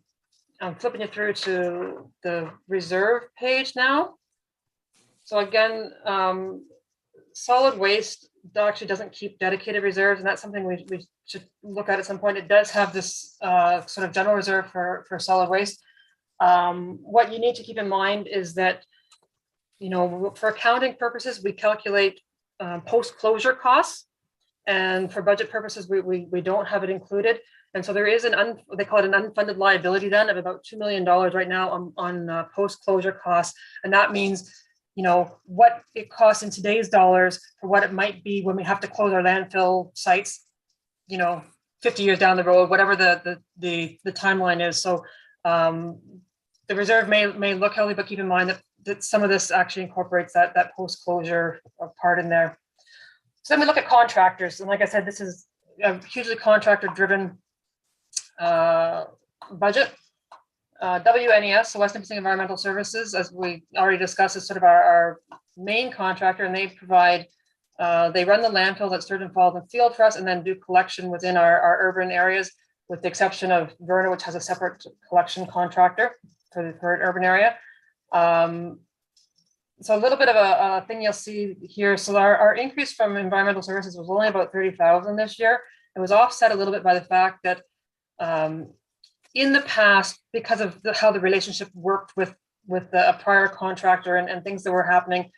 flipping you through to the reserve page now. So again, solid waste actually doesn't keep dedicated reserves, and that's something we should look at some point. It does have this sort of general reserve for solid waste. What you need to keep in mind is that, for accounting purposes, we calculate post-closure costs, and for budget purposes, we don't have it included. And so there is they call it an unfunded liability then of about $2 million right now on post-closure costs. And that means, what it costs in today's dollars for what it might be when we have to close our landfill sites, 50 years down the road, whatever the timeline is. So the reserve may look healthy, but keep in mind that some of this actually incorporates that post-closure part in there. So then we look at contractors. And like I said, this is a hugely contractor-driven budget. WNES, so Western Pacific Environmental Services, as we already discussed, is sort of our main contractor, and they provide, they run the landfills at Sturgeon Falls and Field for us, and then do collection within our urban areas, with the exception of Werner, which has a separate collection contractor for an urban area. So a little bit of a thing you'll see here. So our increase from environmental services was only about 30,000 this year. It was offset a little bit by the fact that in the past, because of how the relationship worked with a prior contractor and things that were happening,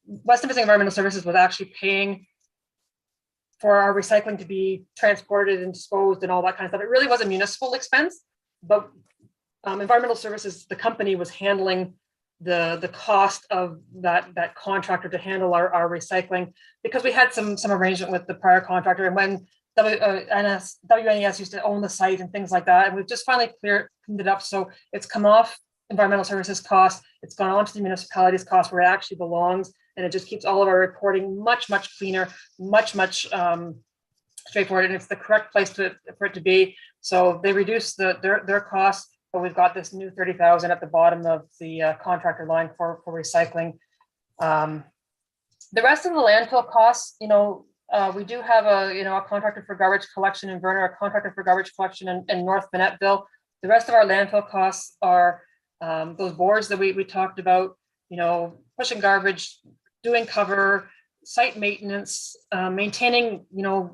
Western Pacific Environmental Services was actually paying for our recycling to be transported and disposed and all that kind of stuff. It really was a municipal expense, but Environmental Services, the company, was handling the cost of that contractor to handle our recycling, because we had some arrangement with the prior contractor. And when WNES used to own the site and things like that, and we've just finally cleaned it up. So it's come off Environmental Services costs, it's gone on to the municipalities cost where it actually belongs, and it just keeps all of our reporting much cleaner, much straightforward, and it's the correct place for it to be. So they reduce their costs, but we've got this new 30,000 at the bottom of the contractor line for recycling. The rest of the landfill costs, we do have a contractor for garbage collection in Werner, a contractor for garbage collection in North Minettville. The rest of our landfill costs are those boards that we talked about, pushing garbage, doing cover, site maintenance, maintaining,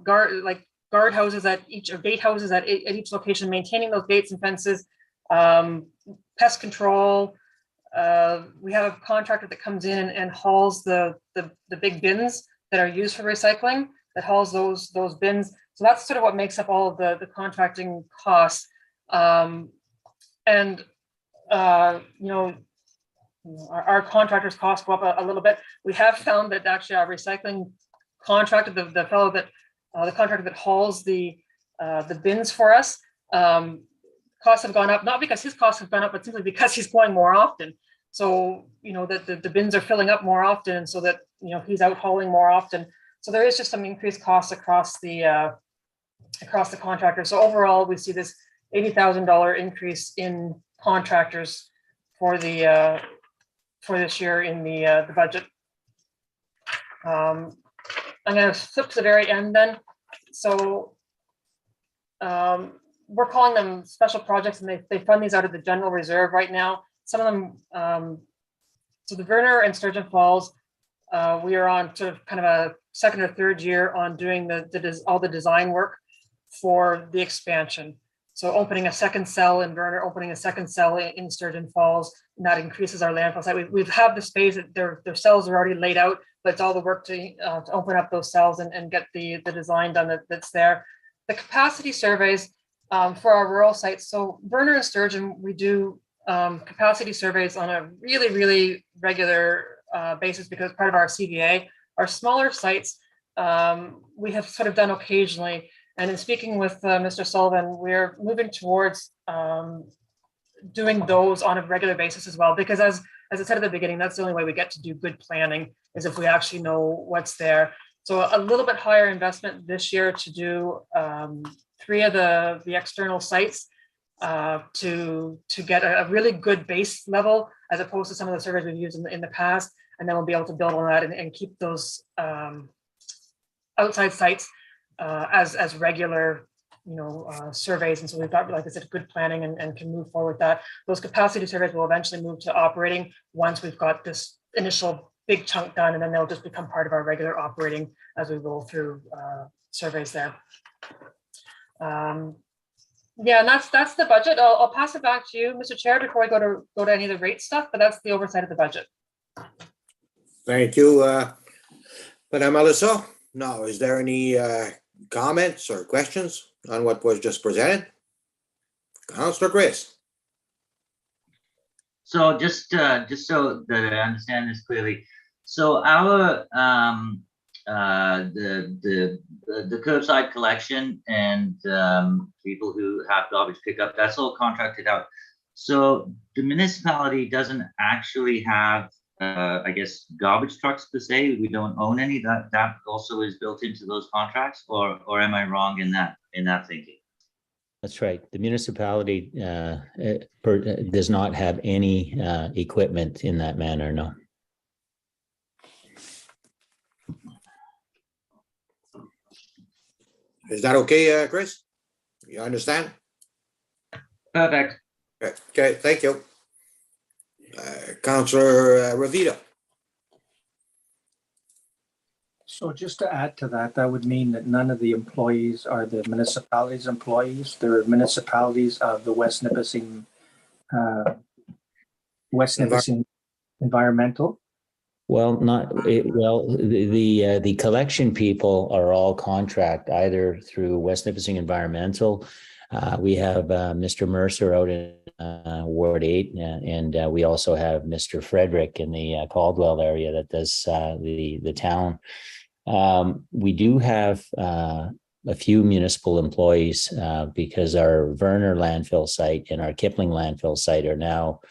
guard houses at each, or gate houses at each location, maintaining those gates and fences, pest control. We have a contractor that comes in and hauls the big bins that are used for recycling, that hauls those bins. So that's sort of what makes up all of the contracting costs. Our contractors' costs go up a little bit. We have found that actually our recycling contractor, the contractor that hauls the bins for us, costs have gone up, not because his costs have gone up, but simply because he's going more often. So, that the bins are filling up more often, and so that, he's out hauling more often. So there is just some increased costs across the contractor. So overall, we see this $80,000 increase in contractors for this year in the budget. I'm going to flip to the very end then. So we're calling them special projects, and they fund these out of the general reserve right now. Some of them, so the Werner and Sturgeon Falls, we are on sort of kind of a second or third year on doing all the design work for the expansion. So opening a second cell in Werner, opening a second cell in Sturgeon Falls, and that increases our landfill site. We have the space, their cells are already laid out, but it's all the work to open up those cells and get the design done that's there. The capacity surveys for our rural sites. So Werner and Sturgeon, we do capacity surveys on a really regular basis because part of our CVA. Our smaller sites, we have sort of done occasionally. And in speaking with Mr. Sullivan, we're moving towards doing those on a regular basis as well, because as I said at the beginning, that's the only way we get to do good planning is if we actually know what's there. So a little bit higher investment this year to do 3 of the external sites to get a really good base level as opposed to some of the surveys we've used in the past. And then we'll be able to build on that and keep those outside sites as regular surveys. And so we've got, like I said, good planning and can move forward with that. Those capacity surveys will eventually move to operating once we've got this initial big chunk done, and then they'll just become part of our regular operating as we roll through surveys there. Yeah, and that's the budget. I'll pass it back to you, Mr. Chair, before I go to any of the rate stuff, but that's the oversight of the budget. Thank you, Madam Melissa. Now, is there any comments or questions on what was just presented? Councillor Chris. So just so that I understand this clearly, so our the curbside collection and people who have garbage pickup, that's all contracted out. So the municipality doesn't actually have, I guess, garbage trucks per se. We don't own any. That also is built into those contracts, or am I wrong in that thinking? That's right. The municipality does not have any equipment in that manner, no. Is that okay, Chris? You understand? Perfect. Okay, thank you. Councillor Ravito. So just to add to that, that would mean that none of the employees are the municipality's employees. They're municipalities of the West Nipissing Environmental. Well, the collection people are all contract either through West Nipissing Environmental. We have Mr. Mercer out in Ward 8, and we also have Mr. Frederick in the Caldwell area that does the town. We do have a few municipal employees because our Werner landfill site and our Kipling landfill site are now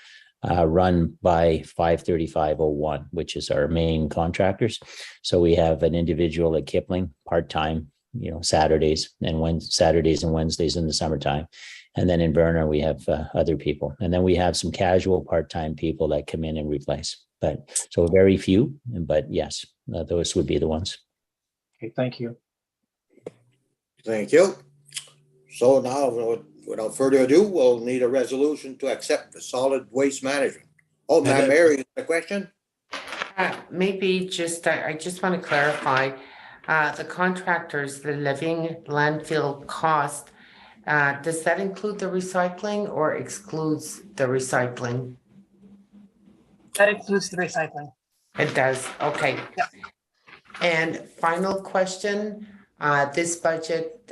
run by 53501, which is our main contractors. So we have an individual at Kipling part-time, Saturdays and Wednesdays in the summertime. And then in Werner, we have other people. And then we have some casual part-time people that come in and replace. But so very few, but yes, those would be the ones. Okay, thank you. Thank you. So now, without further ado, we'll need a resolution to accept the solid waste management. Oh, Madam Mayor, you have a question? Maybe just, I just want to clarify, the contractors, the living landfill cost, does that include the recycling or excludes the recycling? That includes the recycling. It does, okay. Yeah. And final question, this budget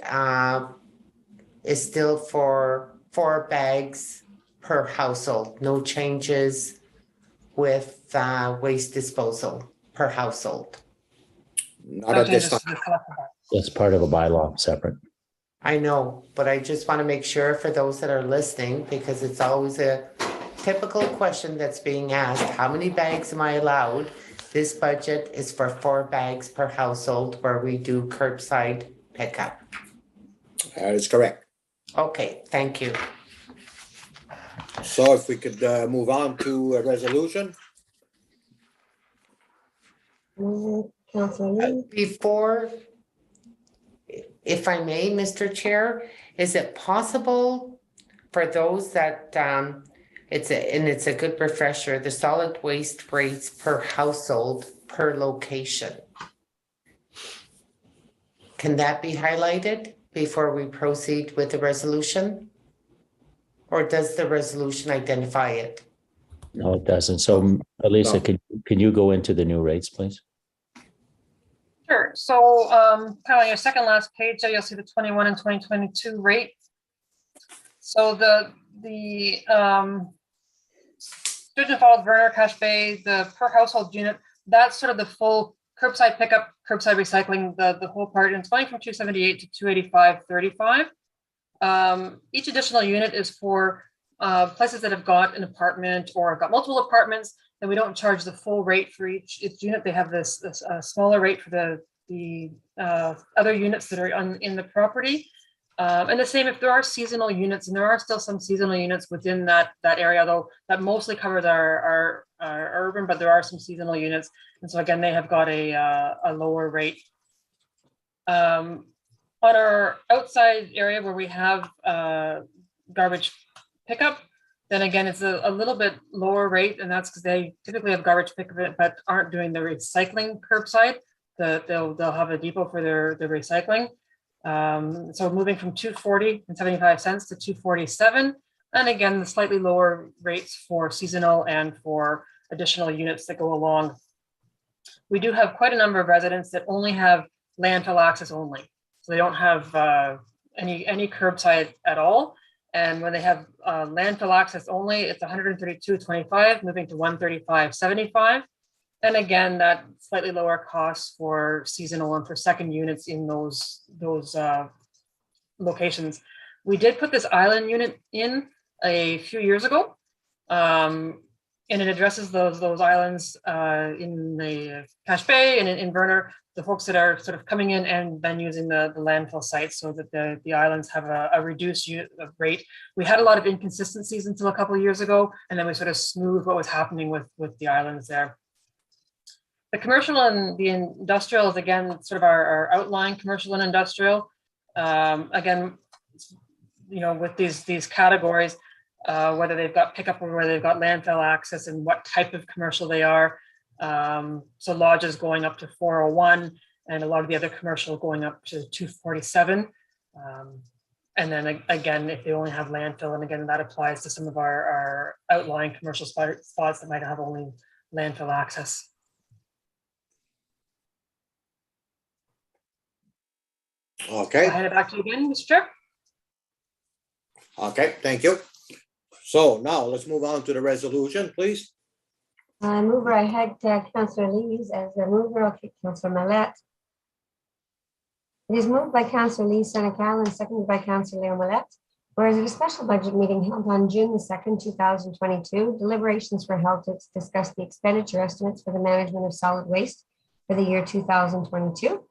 is still for 4 bags per household, no changes with waste disposal per household. Not at this time. That's part of a bylaw, separate. I know, but I just want to make sure for those that are listening, because it's always a typical question that's being asked, how many bags am I allowed? This budget is for 4 bags per household where we do curbside pickup. That is correct. Okay, thank you. So if we could move on to a resolution. Councillor Lee. Before, if I may, Mr. Chair, is it possible for those that, it's a good refresher, the solid waste rates per household per location? Can that be highlighted before we proceed with the resolution? Or does the resolution identify it? No, it doesn't. So Elisa, can you go into the new rates, please? Sure. So kind of on your second last page there, you'll see the 21 and 2022 rate. So the Sturgeon Falls, Werner, Cache Bay, the per household unit, that's sort of the full curbside pickup, curbside recycling, the whole part, and it's going from 278 to 285.35. Each additional unit is for places that have got an apartment or have got multiple apartments, then we don't charge the full rate for each unit. They have this smaller rate for the other units that are in the property. And the same if there are seasonal units, and there are still some seasonal units within that area, though that mostly covers our urban, but there are some seasonal units. And so again, they have got a lower rate. On our outside area where we have garbage pickup, then again, it's a little bit lower rate, and that's because they typically have garbage pickup, but aren't doing the recycling curbside. They'll have a depot for their recycling. So moving from $2.4075 to $2.47, and again, the slightly lower rates for seasonal and for additional units that go along. We do have quite a number of residents that only have landfill access only, so they don't have any curbside at all. And when they have landfill access only, it's $132.25, moving to $135.75. And again, that slightly lower cost for seasonal and for second units in those locations. We did put this island unit in a few years ago, and it addresses those islands in the Cache Bay and in Werner, the folks that are sort of coming in and then using the landfill sites, so that the islands have a reduced rate. We had a lot of inconsistencies until a couple of years ago, and then we sort of smoothed what was happening with the islands there. The commercial and the industrial is, again, sort of our outlying commercial and industrial. Again, with these categories, whether they've got pickup or whether they've got landfill access and what type of commercial they are. So lodges going up to 401, and a lot of the other commercial going up to 247. And then again, if they only have landfill, and again, that applies to some of our outlying commercial spots that might have only landfill access. Okay. I'll hand it back to you again, Mr. Chair. Okay, thank you. So now let's move on to the resolution, please. Mover, I had Councillor Lees as the mover. Okay, Councillor Mallette. It is moved by Councillor Lee Senecal and seconded by Councillor Leo Mallette. Whereas at a special budget meeting held on June the 2nd, 2022, deliberations were held to discuss the expenditure estimates for the management of solid waste for the year 2022.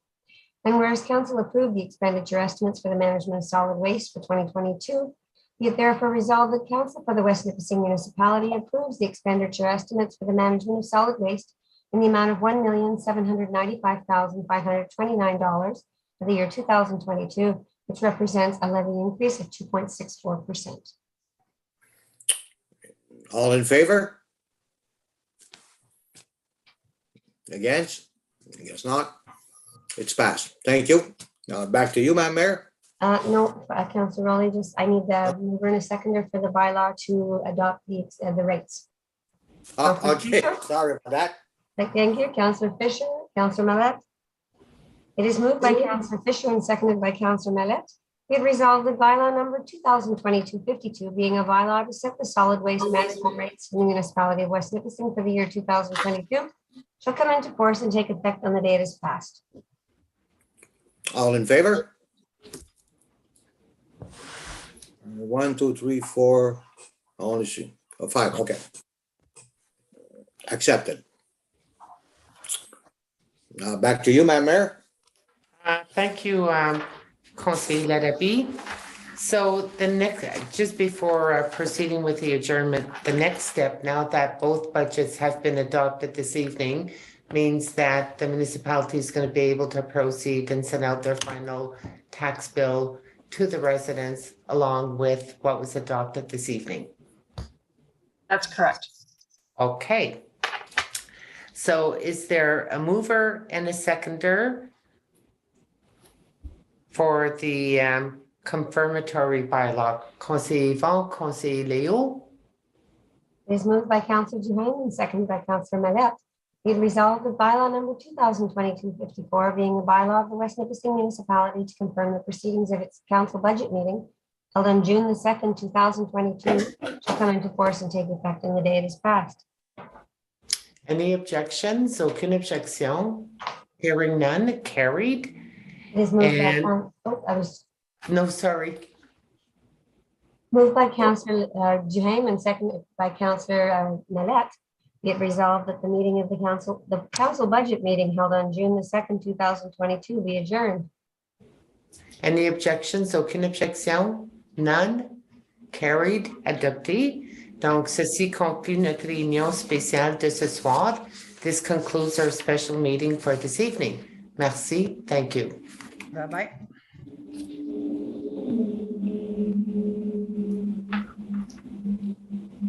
And whereas Council approved the expenditure estimates for the management of solid waste for 2022, be it therefore resolved that Council for the West Nipissing Municipality approves the expenditure estimates for the management of solid waste in the amount of $1,795,529 for the year 2022, which represents a levy increase of 2.64%. All in favor? Against? I guess not. It's passed. Thank you. Now back to you, Madam Mayor. No, Councillor Rowley, I need the mover and a seconder for the bylaw to adopt the rates. Okay, sorry about that. Thank you, Councillor Fisher, Councillor Mallette. It is moved by Councillor Fisher and seconded by Councillor Mallette. We have resolved that bylaw number 2022-52 being a bylaw to set the solid waste management rates in the municipality of West Nipissing for the year 2022 shall come into force and take effect on the day it is passed. All in favor? 1, 2, 3, 4. Only see. 5. Okay. Accepted. Back to you, Madam Mayor. Thank you, Conseil Ladabi. So the next, just before proceeding with the adjournment, the next step, now that both budgets have been adopted this evening, means that the municipality is going to be able to proceed and send out their final tax bill to the residents along with what was adopted this evening. That's correct. Okay. So is there a mover and a seconder for the confirmatory bylaw? Conseil Yvon, Conseil Leo. It is moved by Councillor Duhaime and seconded by Councillor Mallette. Be it resolved that bylaw number 2022-54 being a bylaw of the West Nipissing Municipality to confirm the proceedings of its council budget meeting held on June the 2nd, 2022 shall come into force and take effect on the day it is passed. Any objections? Aucune objection. Hearing none, carried. It is moved And- by, No, sorry. Moved by Councillor Duhaime and seconded by Councillor Mallette. Be it resolved that the council budget meeting held on June the 2nd, 2022 be adjourned. Any objections? Aucune objection? None? Carried, adopté. Donc, ceci conclut notre réunion spéciale de ce soir. This concludes our special meeting for this evening. Merci. Thank you. Bye-bye.